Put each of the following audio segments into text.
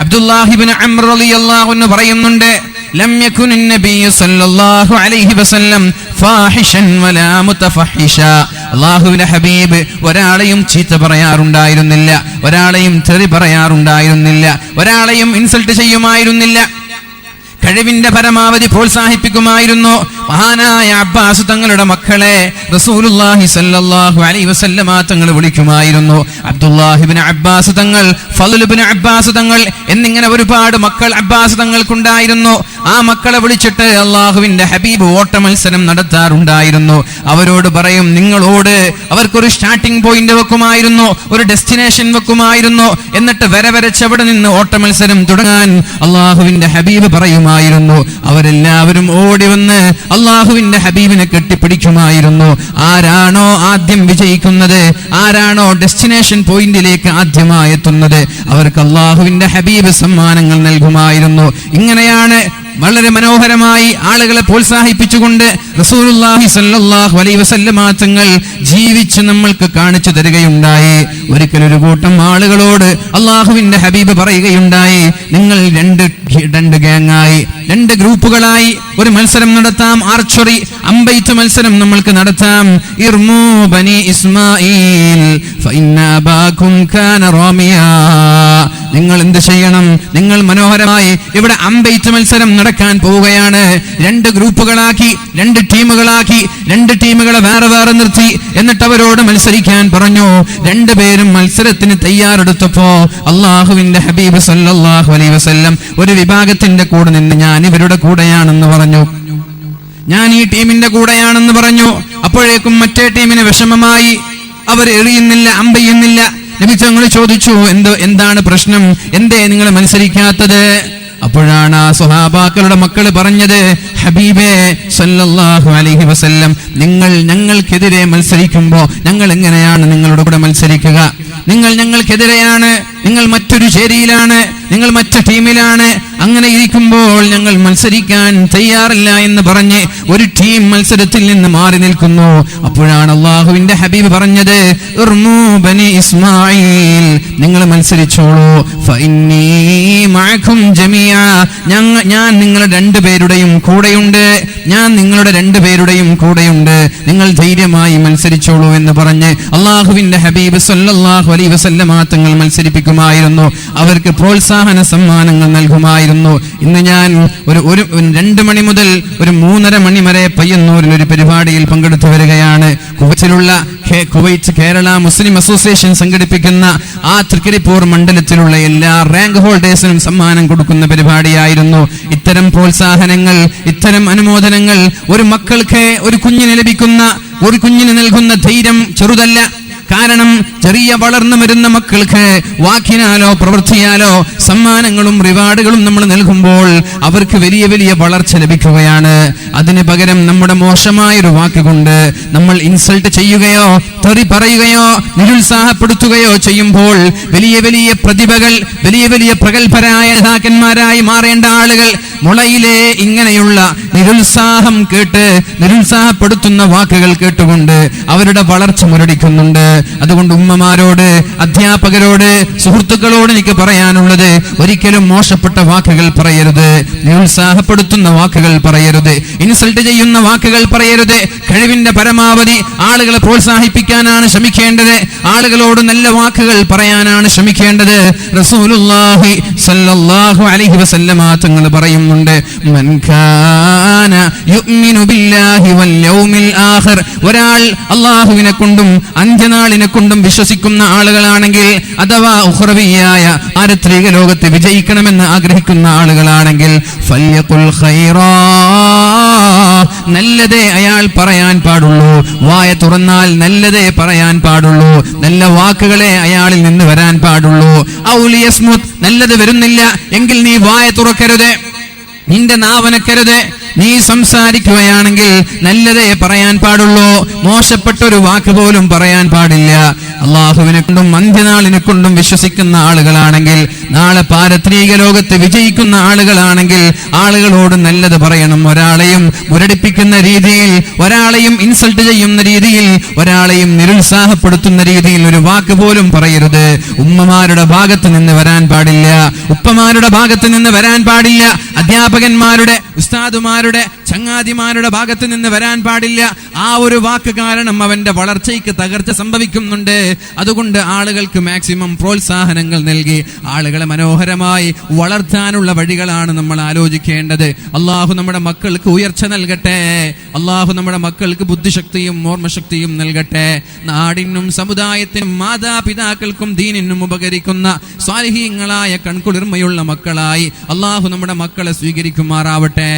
അബ്ദുല്ലാഹി ഇബ്നു അംർ റളിയല്ലാഹു അൻഹു പറയുന്നുണ്ട്, ലം യകുൻ നബിയ്യ സല്ലല്ലാഹു അലൈഹി വസല്ലം ഫാഹിഷൻ വലാ മുതഫഹിഷ. അല്ലാഹുവിന്റെ ഹബീബ് ഒരാളെയും ചീത്ത പറയാറുണ്ടായിരുന്നില്ല, ഒരാളെയും തെറി പറയാറുണ്ടായിരുന്നില്ല, ഒരാളെയും ഇൻസൾട്ട് ചെയ്യുമായിരുന്നില്ല. കഴിവിന്റെ പരമാവധി പ്രോത്സാഹിപ്പിക്കുമായിരുന്നു. മഹാനായ അബ്ബാസ് തങ്ങളുടെ മക്കളെ റസൂലുള്ളാഹി സ്വല്ലല്ലാഹു അലൈഹി വസല്ലമ തങ്ങൾ വിളിക്കുമായിരുന്നു. അബ്ദുല്ലാഹി ഇബ്നു അബ്ബാസ് തങ്ങൾ, ഫളൽ ഇബ്നു അബ്ബാസ് തങ്ങൾ എന്നിങ്ങനെ ഒരുപാട് മക്കൾ അബ്ബാസ് തങ്ങൾക്കുണ്ടായിരുന്നു. ആ മക്കളെ വിളിച്ചിട്ട് അള്ളാഹുവിന്റെ ഹബീബ് ഓട്ട മത്സരം നടത്താറുണ്ടായിരുന്നു. അവരോട് പറയും, നിങ്ങളോട് അവർക്കൊരു സ്റ്റാർട്ടിംഗ് പോയിന്റ് വെക്കുമായിരുന്നു, ഒരു ഡെസ്റ്റിനേഷൻ വെക്കുമായിരുന്നു. എന്നിട്ട് വരവരച്ചവിടെ നിന്ന് ഓട്ട മത്സരം തുടങ്ങാൻ അള്ളാഹുവിന്റെ ഹബീബ് പറയുമായിരുന്നു. അവരെല്ലാവരും ഓടി വന്ന് അള്ളാഹുവിന്റെ ഹബീബിനെ കെട്ടിപ്പിടിക്കുമായിരുന്നു. ആരാണോ ആദ്യം വിജയിക്കുന്നത്, ആരാണോ ഡെസ്റ്റിനേഷൻ പോയിന്റിലേക്ക് ആദ്യമായി എത്തുന്നത്, അവർക്ക് അള്ളാഹുവിന്റെ ഹബീബ് സമ്മാനങ്ങൾ നൽകുമായിരുന്നു. ഇങ്ങനെയാണ് വളരെ മനോഹരമായി ആളുകളെ പ്രോത്സാഹിപ്പിച്ചുകൊണ്ട് റസൂലുള്ളാഹി സ്വല്ലല്ലാഹു അലൈഹി വസല്ലമ തങ്ങൾ ജീവിച്ച് നമ്മൾക്ക് കാണിച്ചു തരികയുണ്ടായി. ഒരിക്കൽ ഒരു കൂട്ടം ആളുകളോട് അള്ളാഹുവിന്റെ ഹബീബ് പറയുകയുണ്ടായി, നിങ്ങൾ രണ്ട് ഗ്യാങ്ങായി, രണ്ട് ഗ്രൂപ്പുകളായി ഒരു മത്സരം നടത്താം. ആർച്ചറി, അമ്പെയ്ത്ത് മത്സരം നമ്മൾക്ക് നടത്താം. ഇർമൂ ബനി ഇസ്മായിൽ ഫഇന്ന അബാകും കാന റാമിയാ. നിങ്ങൾ എന്ത് ചെയ്യണം? നിങ്ങൾ മനോഹരമായി ഇവിടെ അമ്പെയ്ത്ത് മത്സരം നടക്കാൻ പോവുകയാണ്. രണ്ട് ഗ്രൂപ്പുകളാക്കി, രണ്ട് ടീമുകളാക്കി, രണ്ട് ടീമുകളെ വേറെ വേറെ നിർത്തി എന്നിട്ട് അവരോട് മത്സരിക്കാൻ പറഞ്ഞു. രണ്ടുപേരും മത്സരത്തിന് തയ്യാറെടുത്തപ്പോ അള്ളാഹുവിന്റെ ഹബീബ് സല്ലല്ലാഹു അലൈഹി വസല്ലം ഒരു വിഭാഗത്തിന്റെ കൂടെ നിന്ന്, ഞാൻ ഇവരുടെ കൂടെയാണെന്ന് പറഞ്ഞു, ഞാൻ ഈ ടീമിന്റെ കൂടെയാണെന്ന് പറഞ്ഞു. അപ്പോഴേക്കും മറ്റേ ടീമിന് വിഷമമായി, അവർ എറിയുന്നില്ല, അമ്പെയ്യുന്നില്ല. നബി തങ്ങൾ ചോദിച്ചു, എന്താണ് പ്രശ്നം, എന്തേ നിങ്ങൾ മത്സരിക്കാത്തത്? അപ്പോഴാണ് ആ സ്വഹാബാക്കളുടെ മക്കൾ പറഞ്ഞത്, ഹബീബേ സല്ലല്ലാഹു അലൈഹി വസല്ലം, നിങ്ങൾ ഞങ്ങൾക്കെതിരെ മത്സരിക്കുമ്പോ ഞങ്ങൾ എങ്ങനെയാണ് നിങ്ങളുടെ കൂടെ മത്സരിക്കുക? നിങ്ങൾ ഞങ്ങൾക്കെതിരെയാണ്, നിങ്ങൾ മറ്റൊരു ചേരിയിലാണ്, നിങ്ങൾ മറ്റു ടീമിലാണ്. അങ്ങനെ ഇരിക്കുമ്പോൾ ഞങ്ങൾ മത്സരിക്കാൻ തയ്യാറില്ല എന്ന് പറഞ്ഞ് ഒരു ടീം മത്സരത്തിൽ നിന്ന് മാറി നിൽക്കുന്നു. അപ്പോഴാണ് അള്ളാഹുവിന്റെ ഹബീബ് പറഞ്ഞത്, ഇർമൂ ബനി ഇസ്മായിൽ, നിങ്ങൾ മത്സരിച്ചോളൂ. ഫഇന്നീ മഅകും ജമീഅ, ഞാൻ നിങ്ങളുടെ രണ്ടുപേരുടെയും കൂടെയുണ്ട്, ഞാൻ നിങ്ങളുടെ രണ്ടുപേരുടെയും കൂടെയുണ്ട്, നിങ്ങൾ ധൈര്യമായി മത്സരിച്ചോളൂ എന്ന് പറഞ്ഞ് അള്ളാഹുവിന്റെ ഹബീബ് സല്ലല്ലാഹു അലൈഹി വസല്ലമ തങ്ങൾ മത്സരിപ്പിക്കുമായിരുന്നു. അവർക്ക് പ്രോത്സാഹന സമ്മാനങ്ങൾ നൽകുമായിരുന്നു. ഇന്ന് ഞാൻ ഒരു 2 മണി മുതൽ ഒരു 3:30 മണി വരെ പയ്യന്നൂരിൽ ഒരു പരിപാടിയിൽ പങ്കെടുത്തു വരികയാണ്. കുവൈറ്റ് കേരള മുസ്ലിം അസോസിയേഷൻ സംഘടിപ്പിക്കുന്ന ആ തൃക്കരിപ്പൂർ മണ്ഡലത്തിലുള്ള എല്ലാ റാങ്ക് ഹോൾഡേഴ്സിനും സമ്മാനം കൊടുക്കുന്ന പരിപാടിയായിരുന്നു. ഇത്തരം പ്രോത്സാഹനങ്ങൾ, ഇത്തരം അനുമോദനങ്ങൾ ഒരു മക്കൾക്ക്, ഒരു കുഞ്ഞിന് നൽകുന്ന ധൈര്യം ചെറുതല്ല. കാരണം ചെറിയ വളർന്നു വരുന്ന മക്കൾക്ക് വാക്കിനാലോ പ്രവൃത്തിയാലോ സമ്മാനങ്ങളും റിവാർഡുകളും നമ്മൾ നൽകുമ്പോൾ അവർക്ക് വലിയ വലിയ വളർച്ച ലഭിക്കുകയാണ്. അതിന് പകരം നമ്മുടെ മോശമായൊരു വാക്കുകൊണ്ട് നമ്മൾ ഇൻസൾട്ട് ചെയ്യുകയോ തെറി പറയുകയോ നിരുത്സാഹപ്പെടുത്തുകയോ ചെയ്യുമ്പോൾ വലിയ വലിയ പ്രതിഭകൾ, വലിയ വലിയ പ്രഗത്ഭരായ നേതാക്കന്മാരായി മാറേണ്ട ആളുകൾ മുളയിലെ ഇങ്ങനെയുള്ള നിരുത്സാഹം കേട്ട്, നിരുത്സാഹപ്പെടുത്തുന്ന വാക്കുകൾ കേട്ടുകൊണ്ട് അവരുടെ വളർച്ച മുരടിക്കുന്നുണ്ട്. അതുകൊണ്ട് ഉമ്മമാരോട്, അധ്യാപകരോട്, സുഹൃത്തുക്കളോട് എനിക്ക് പറയാനുള്ളത്, ഒരിക്കലും മോശപ്പെട്ട വാക്കുകൾ പറയരുത്, നിരുത്സാഹപ്പെടുത്തുന്ന വാക്കുകൾ പറയരുത്, ഇൻസൾട്ട് ചെയ്യുന്ന വാക്കുകൾ പറയരുത്. കഴിവിന്റെ പരമാവധി ആളുകളെ പ്രോത്സാഹിപ്പിക്കാനാണ് ശ്രമിക്കേണ്ടത്, ആളുകളോട് നല്ല വാക്കുകൾ പറയാനാണ് ശ്രമിക്കേണ്ടത്. റസൂലുള്ളാഹി സ്വല്ലല്ലാഹു അലൈഹി വസല്ലമ തങ്ങൾ പറയുന്നുണ്ട്, മൻ കാന യുഅ്മിനു ബില്ലാഹി വൽ യൗമിൽ ആഖിർ, ഒരാൾ അല്ലാഹുവിനെ കൊണ്ടും അന്ത്യനാളിനെ കൊണ്ടും വിശ്വസിക്കുന്ന ആളുകളാണെങ്കിൽ, അഥവാ ഉഖ്റവിയായ പാരത്രിക ലോകത്ത് വിജയിക്കണമെന്ന് ആഗ്രഹിക്കുന്ന ആളുകളാണെങ്കിൽ, ഫല്യഖുൽ ഖൈറാ, നല്ലതേ അയാൾ പറയാൻ പാടുള്ളൂ. വായ തുറന്നാൽ നല്ലതേ പറയാൻ പാടുള്ളൂ, നല്ല വാക്കുകളെ അയാളിൽ നിന്ന് വരാൻ പാടുള്ളൂ. ഔ ലിയസ്മുത്, നല്ലത് വരുന്നില്ല എങ്കിൽ നീ വായ തുറക്കരുത്, നിന്റെ നാവനക്കരുത്, നീ സംസാരിക്കുകയാണെങ്കിൽ നല്ലതേ പറയാൻ പാടുള്ളൂ, മോശപ്പെട്ട ഒരു വാക്ക് പോലും പറയാൻ പാടില്ല. അള്ളാഹുവിനെ കൊണ്ടും അന്ത്യനാളിനെ കൊണ്ടും വിശ്വസിക്കുന്ന ആളുകളാണെങ്കിൽ, നാളെ പാരത്രിക ലോകത്ത് വിജയിക്കുന്ന ആളുകളാണെങ്കിൽ ആളുകളോട് നല്ലത് പറയണം. ഒരാളെയും മുരടിപ്പിക്കുന്ന രീതിയിൽ, ഒരാളെയും ഇൻസൾട്ട് ചെയ്യുന്ന രീതിയിൽ, ഒരാളെയും നിരുത്സാഹപ്പെടുത്തുന്ന രീതിയിൽ ഒരു വാക്ക് പോലും പറയരുത്. ഉമ്മമാരുടെ ഭാഗത്ത് നിന്ന് വരാൻ പാടില്ല, ഉപ്പമാരുടെ ഭാഗത്ത് നിന്ന് വരാൻ പാടില്ല, അധ്യാപകന്മാരുടെ, ഉസ്താദുമാരുടെ, ചങ്ങാതിമാരുടെ ഭാഗത്ത് നിന്ന് വരാൻ പാടില്ല. ആ ഒരു വാക്ക് കാരണം അവന്റെ വളർച്ചയ്ക്ക് തകർച്ച സംഭവിക്കുന്നുണ്ട്. അതുകൊണ്ട് ആളുകൾക്ക് മാക്സിമം പ്രോത്സാഹനങ്ങൾ നൽകി ആളുകളെ മനോഹരമായി വളർത്താനുള്ള വഴികളാണ് നമ്മൾ ആലോചിക്കേണ്ടത്. അള്ളാഹു നമ്മുടെ മക്കൾക്ക് ഉയർച്ച നൽകട്ടെ. അള്ളാഹു നമ്മുടെ മക്കൾക്ക് ബുദ്ധിശക്തിയും ഓർമ്മശക്തിയും നൽകട്ടെ. നാടിനും സമുദായത്തിനും മാതാപിതാക്കൾക്കും ദീനിനും ഉപകരിക്കുന്ന സ്വാലിഹീങ്ങളായ കൺകുളിർമയുള്ള മക്കളായി അള്ളാഹു നമ്മുടെ മക്കളെ സ്വീകരിക്കുമാറാവട്ടെ.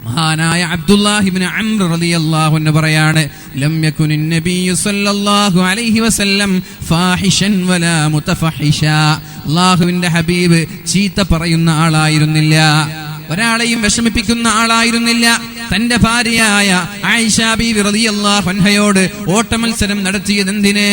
മഹാനായ അബ്ദുല്ലാഹി ഇബ്നു അംർ റളിയല്ലാഹു അൻഹു പറയാണ്, ലം യകുനി നബിയ്യു സല്ലല്ലാഹു അലൈഹി വസല്ലം ഫാഹിഷൻ വലാ മുതഫഹിഷാ. അല്ലാഹുവിന്റെ ഹബീബ് ചീത്ത പറയുന്ന ആളായിരുന്നില്ല, ഒരാളെയും വിഷമിപ്പിക്കുന്ന ആളായിരുന്നില്ല. തന്റെ ഭാര്യയായ ആയിഷ ബീവി റളിയല്ലാഹു അൻഹയോട് ഓട്ടമത്സരം നടത്തിയത് എന്തിന്?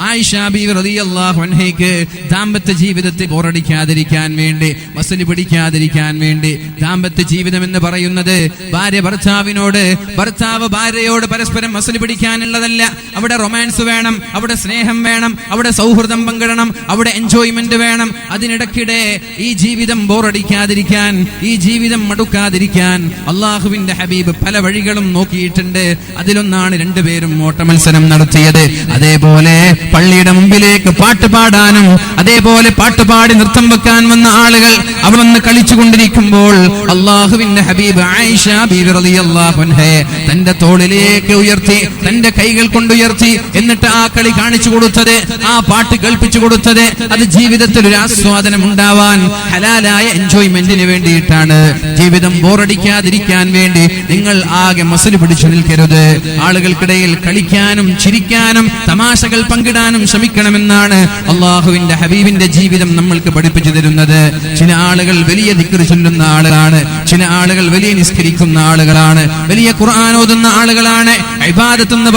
ആയിഷ ബീവി റളിയല്ലാഹു അൻഹയ്ക്ക് ദാമ്പത്യ ജീവിതത്തിൽ ബോറടിക്കാതിരിക്കാൻ വേണ്ടി, മസല് പിടിക്കാതിരിക്കാൻ വേണ്ടി. ദാമ്പത്യ ജീവിതം എന്ന് പറയുന്നത് ഭാര്യ ഭർത്താവിനോട്, ഭർത്താവ് ഭാര്യയോട് പരസ്പരം മസല് പിടിക്കാനുള്ളതല്ല. അവിടെ റൊമാൻസ് വേണം, അവിടെ സ്നേഹം വേണം, അവിടെ സൗഹൃദം പങ്കിടണം, അവിടെ എൻജോയ്മെന്റ് വേണം. അതിനിടയ്ക്കിടെ ഈ ജീവിതം ബോറടിക്കാതിരിക്കാൻ, ഈ ജീവിതം മടുക്കാതിരിക്കാൻ അള്ളാഹുവിന്റെ ഹബീബ് പല വഴികളും നോക്കിയിട്ടുണ്ട്. അതിലൊന്നാണ് രണ്ടുപേരും ഓട്ടമത്സരം നടത്തിയത്. അതേപോലെ പള്ളിയുടെ മുമ്പിലേക്ക് പാട്ട് പാടാനും, അതേപോലെ പാട്ടുപാടി നൃത്തം വെക്കാൻ വന്ന ആളുകൾ അവർ വന്ന് കളിച്ചുകൊണ്ടിരിക്കുമ്പോൾ അള്ളാഹുവിന്റെ ഹബീബ് ആയിഷ ബീവി റളിയല്ലാഹു അൻഹയെ തന്റെ തോളിലേക്ക് ഉയർത്തി, തന്റെ കൈകൾ കൊണ്ടുയർത്തി, എന്നിട്ട് ആ കളി കാണിച്ചു കൊടുത്തത്, ആ പാട്ട് കേൾപ്പിച്ചു കൊടുത്തത് അത് ജീവിതത്തിൽ ഒരു ആസ്വാദനം ഉണ്ടാവാൻ, ഹലാലായ എൻജോയ്മെന്റിന് വേണ്ടിയിട്ടാണ്. ജീവിതം ബോറടിക്കാതിരിക്കാൻ വേണ്ടി നിങ്ങൾ ആകെ മസല് പിടിച്ചു നിൽക്കരുത്. ആളുകൾക്കിടയിൽ കളിക്കാനും ചിരിക്കാനും തമാശകൾ പങ്കിടാനും ശ്രമിക്കണമെന്നാണ് അള്ളാഹുവിന്റെ ഹബീബിന്റെ ജീവിതം നമ്മൾക്ക് പഠിപ്പിച്ചു തരുന്നത്. ചില ആളുകൾ വലിയ ദിക്ർ ചൊല്ലുന്ന ആളുകളാണ്, ചില ആളുകൾ വലിയ നിസ്കരിക്കുന്ന ആളുകളാണ്, വലിയ ഖുർആൻ ഓതുന്ന ആളുകളാണ്. ഇബാദത്ത് എന്ന്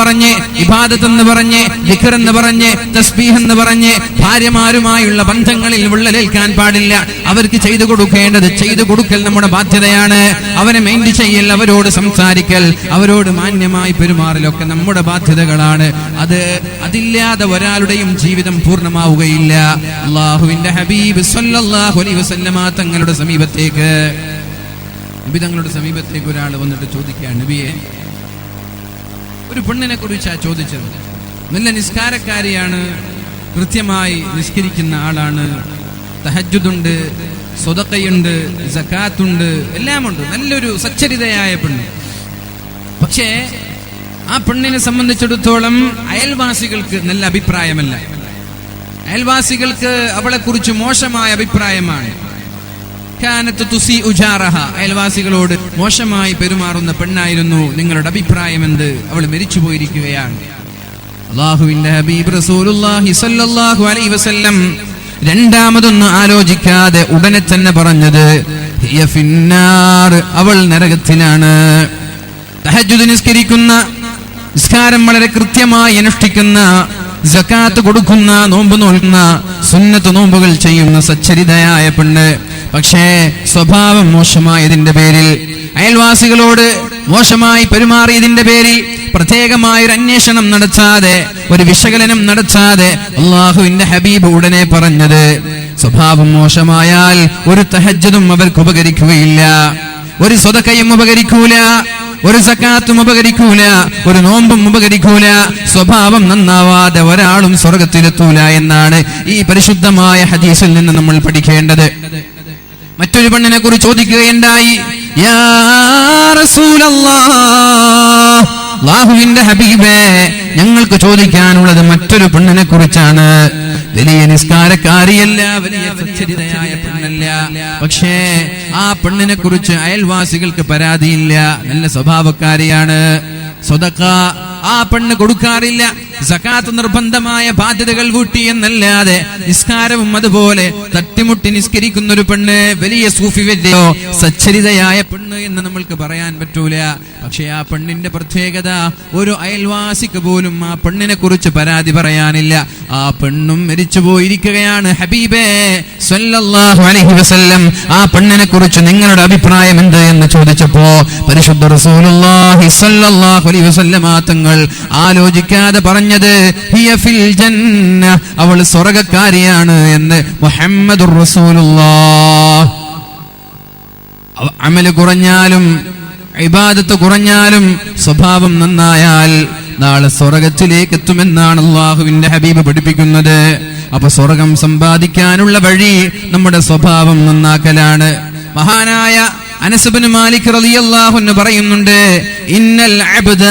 പറഞ്ഞ് ദിക്ർ എന്ന് പറഞ്ഞ് തസ്ബീഹ് എന്ന് പറഞ്ഞ് ഭാര്യമാരുമായുള്ള ബന്ധങ്ങളിൽ വിള്ളലേൽക്കാൻ പാടില്ല. അവർക്ക് ചെയ്തു കൊടുക്കേണ്ടത് ചെയ്തു കൊടുക്കൽ നമ്മുടെ ബാധ്യതയാണ്. അവരെ മൈൻഡ് ചെയ്യൽ, അവരോട് സംസാരിക്കൽ, അവരോട് മാന്യമായി പെരുമാറലൊക്കെ നമ്മുടെ ബാധ്യതകളാണ്. അതില്ലാതെ ഒരാളുടെയും ജീവിതം പൂർണ്ണമാവുകയില്ല. അല്ലാഹുവിന്റെ ഹബീബ് സല്ലല്ലാഹു അലൈഹി വസല്ലമ തങ്ങളുടെ സമീപത്തേക്ക് ഒരാൾ വന്നിട്ട് ചോദിക്കുകയാണ്, നബിയെ, ഒരു പെണ്ണിനെ കുറിച്ചാ ചോദിച്ചത്. നല്ല നിസ്കാരക്കാരിയാണ്, കൃത്യമായി നിസ്കരിക്കുന്ന ആളാണ്, തഹജ്ജുദുണ്ട്, സ്വതക്കയുണ്ട്, സകാത്തുണ്ട്, എല്ലാമുണ്ട്, നല്ലൊരു സച്ചരിതയായ പെണ്ണ്. പക്ഷേ ആ പെണ്ണിനെ സംബന്ധിച്ചിടത്തോളം അയൽവാസികൾക്ക് നല്ല അഭിപ്രായമല്ല. അയൽവാസികൾക്ക് അവളെ കുറിച്ച് മോശമായ അഭിപ്രായമാണ്. അയൽവാസികളോട് മോശമായി പെരുമാറുന്ന പെണ്ണായിരുന്നു. നിങ്ങളുടെ അഭിപ്രായം എന്ത്? അവൾ മരിച്ചു പോയിരിക്കുകയാണ്. അല്ലാഹുവിന്റെ ഹബീബ് റസൂലുള്ളാഹി സ്വല്ലല്ലാഹു അലൈഹി വസല്ലം രണ്ടാമതൊന്നും ആലോചിക്കാതെ ഉടനെ തന്നെ പറഞ്ഞത്, ഹിയ ഫിന്നാർ, അവൾ നരകത്തിലാണ്. തഹജ്ജുദ് നിസ്കരിക്കുന്ന, നിസ്കാരം വളരെ കൃത്യമായി അനുഷ്ഠിക്കുന്ന, സകാത്ത് കൊടുക്കുന്ന, നോമ്പ് നോൽക്കുന്ന, സുന്നത്ത് നോമ്പുകൾ ചെയ്യുന്ന സച്ചരിതയായ പെണ്ണ്. പക്ഷേ സ്വഭാവം മോശമായതിന്റെ പേരിൽ, അയൽവാസികളോട് മോശമായി പെരുമാറിയതിന്റെ പേരിൽ പ്രത്യേകമായ ഒരു അന്വേഷണം നടത്താതെ, ഒരു വിശകലനം നടത്താതെ അല്ലാഹുവിന്റെ ഹബീബ് ഉടനെ പറഞ്ഞത്, സ്വഭാവം മോശമായാൽ ഒരു തഹജ്ജുദും അവർക്ക് ഉപകരിക്കുകയില്ല, ഒരു സ്വതക്കയും ഉപകരിക്കൂല, ഒരു സകാത്തും ഉപകരിക്കൂല, ഒരു നോമ്പും ഉപകരിക്കൂല. സ്വഭാവം നന്നാവാതെ ഒരാളും സ്വർഗത്തിലെത്തൂല എന്നാണ് ഈ പരിശുദ്ധമായ ഹദീസിൽ നിന്ന് നമ്മൾ പഠിക്കേണ്ടത്. മറ്റൊരു പെണ്ണിനെ കുറിച്ച് ചോദിക്കുകയുണ്ടായി, യാ റസൂലല്ലാഹ്, അല്ലാഹുവിന്റെ ഹബീബേ, ഞങ്ങൾക്ക് ചോദിക്കാനുള്ളത് മറ്റൊരു പെണ്ണിനെ കുറിച്ചാണ്. വലിയ നിസ്കാരക്കാരിയല്ല, വലിയ സച്ചരിതയായ പെണ്ണല്ല, പക്ഷേ ആ പെണ്ണിനെ കുറിച്ച് അയൽവാസികൾക്ക് പരാതിയില്ല, നല്ല സ്വഭാവക്കാരിയാണ്. സ്വതക്ക ആ പെണ്ണ് കൊടുക്കാറില്ല, സകാത്ത് നിർബന്ധമായ ബാധ്യതകൾ വീട്ടി എന്നല്ലാതെ നിസ്കാരവും അതുപോലെ തട്ടിമുട്ടി നിസ്കരിക്കുന്ന ഒരു പെണ്ണ് വലിയ സൂഫി വര്യയോ സച്ചരിതയായ പെണ്ണ് എന്ന് നമ്മൾക്ക് പറയാൻ പറ്റൂല. പക്ഷെ ആ പെണ്ണിന്റെ പ്രത്യേകത ഒരു അയൽവാസിക്ക് പോലും ആ പെണ്ണിനെ കുറിച്ച് പരാതി പറയാനില്ല. ആ പെണ്ണും മരിച്ചു പോയിരിക്കുകയാണ്. ഹബീബേ സല്ലല്ലാഹു അലൈഹി വസല്ലം ആ പെണ്ണിനെ കുറിച്ച് നിങ്ങളുടെ അഭിപ്രായം എന്ത് എന്ന് ചോദിച്ചപ്പോ പരിശുദ്ധ റസൂലുള്ളാഹി സ്വല്ലല്ലാഹു അലൈഹി വസല്ലം തങ്ങൾ ആലോചിക്കാതെ പറഞ്ഞത് ഹിയ ഫിൽ ജന്ന, അവൾ സ്വർഗ്ഗക്കാരിയാണ് എന്ന് മുഹമ്മദുർ റസൂലുള്ളാഹ്. അമല് കുറഞ്ഞാലും ഇബാദത്ത് കുറഞ്ഞാലും സ്വഭാവം നന്നായാൽ നാളെ സ്വർഗ്ഗത്തിലേക്ക് എത്തുമെന്നാണ് അല്ലാഹുവിന്റെ ഹബീബ് പഠിപ്പിക്കുന്നത്. അപ്പൊ സ്വർഗ്ഗം സമ്പാദിക്കാനുള്ള വഴി നമ്മുടെ സ്വഭാവം നന്നാക്കലാണ്. മഹാനായ അനസ് ഇബ്നു മാലിക് റളിയല്ലാഹു അൻഹു പറയുന്നുണ്ട്, ഇന്നൽ അബ്ദ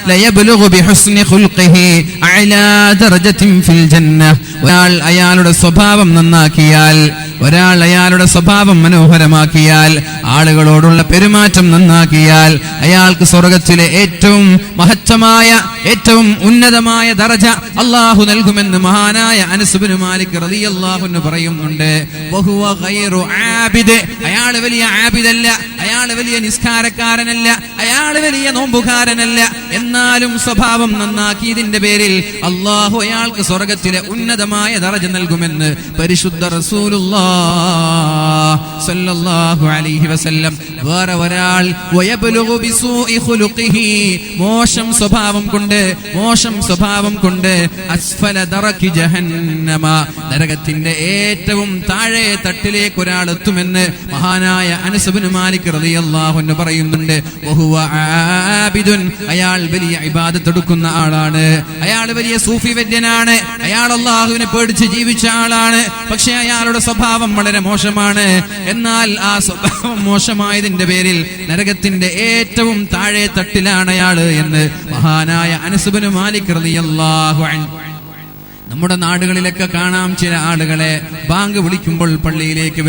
ലയബ്ലുഗു ബിഹുസ്നി ഖുൽഖിഹി അഅലാ ദറജത്തിൻ ഫിൽ ജന്ന. ഒരാൾ അയാളുടെ സ്വഭാവം നന്നാക്കിയാൽ, ഒരാൾ അയാളുടെ സ്വഭാവം മനോഹരമാക്കിയാൽ, ആളുകളോടുള്ള പെരുമാറ്റം നന്നാക്കിയാൽ അയാൾക്ക് സ്വർഗ്ഗത്തിലെ ഏറ്റവും മഹത്തമായ ഏറ്റവും ഉന്നതമായ ദറജ അല്ലാഹു നൽകുമെന്ന് മഹാനായ അനസ് ഇബ്നു മാലിക് റളിയല്ലാഹു അൻഹു പറയുന്നുണ്ട്. വഹുവ ഗൈറു ആബിദ്, അയാൾ വലിയ ആബിദല്ല, അയാൾ വലിയ നിസ്കാരക്കാരനല്ല, അയാൾ വലിയ നോമ്പുകാരനല്ല, എന്നാലും സ്വഭാവം നന്നാക്കിയതിന്റെ പേരിൽ അല്ലാഹു അയാൾക്ക് സ്വർഗ്ഗത്തിലെ ഉന്നതമായ ദറജ നൽകുമെന്ന് പരിശുദ്ധ റസൂലുള്ളാഹി സല്ലല്ലാഹു അലൈഹി വസല്ലം. വേറെ ഒരാൾ വയബ്ലുഗു ബിസൂഇ ഖുലുഖിഹി, മോശം സ്വഭാവം കൊണ്ട് അസ്ഫല ദറകി ജഹന്നമ, നരകത്തിന്റെ ഏറ്റവും താഴെ തട്ടിലേക്ക് ഒരാൾ എത്തുമെന്ന് മഹാനായ അനസ് ഇബ്നു മാലിക് റളിയല്ലാഹു അൻഹു പറയുന്നുണ്ട്. വഹുവ ആബിദുൻ, അയാൾ വലിയ ഇബാദത്ത് എടുക്കുന്ന ആളാണ്, അയാൾ വലിയ സൂഫി വര്യനാണ്, അയാൾ അല്ലാഹുവിനെ പേടിച്ച് ജീവിച്ച ആളാണ്. പക്ഷെ അയാളുടെ സ്വഭാവം വളരെ മോശമാണ്. എന്നാൽ ആ സ്വഭാവം മോശമായതിന്റെ പേരിൽ നരകത്തിന്റെ ഏറ്റവും താഴെ തട്ടിലാണ് അയാള് എന്ന് മഹാനായ അനസ് ഇബ്നു മാലിക് റളിയല്ലാഹു അൻഹു. നമ്മുടെ നാടുകളിലൊക്കെ കാണാം ചില ആളുകളെ ബാങ്ക് വിളിക്കുമ്പോൾ പള്ളിയിലേക്ക്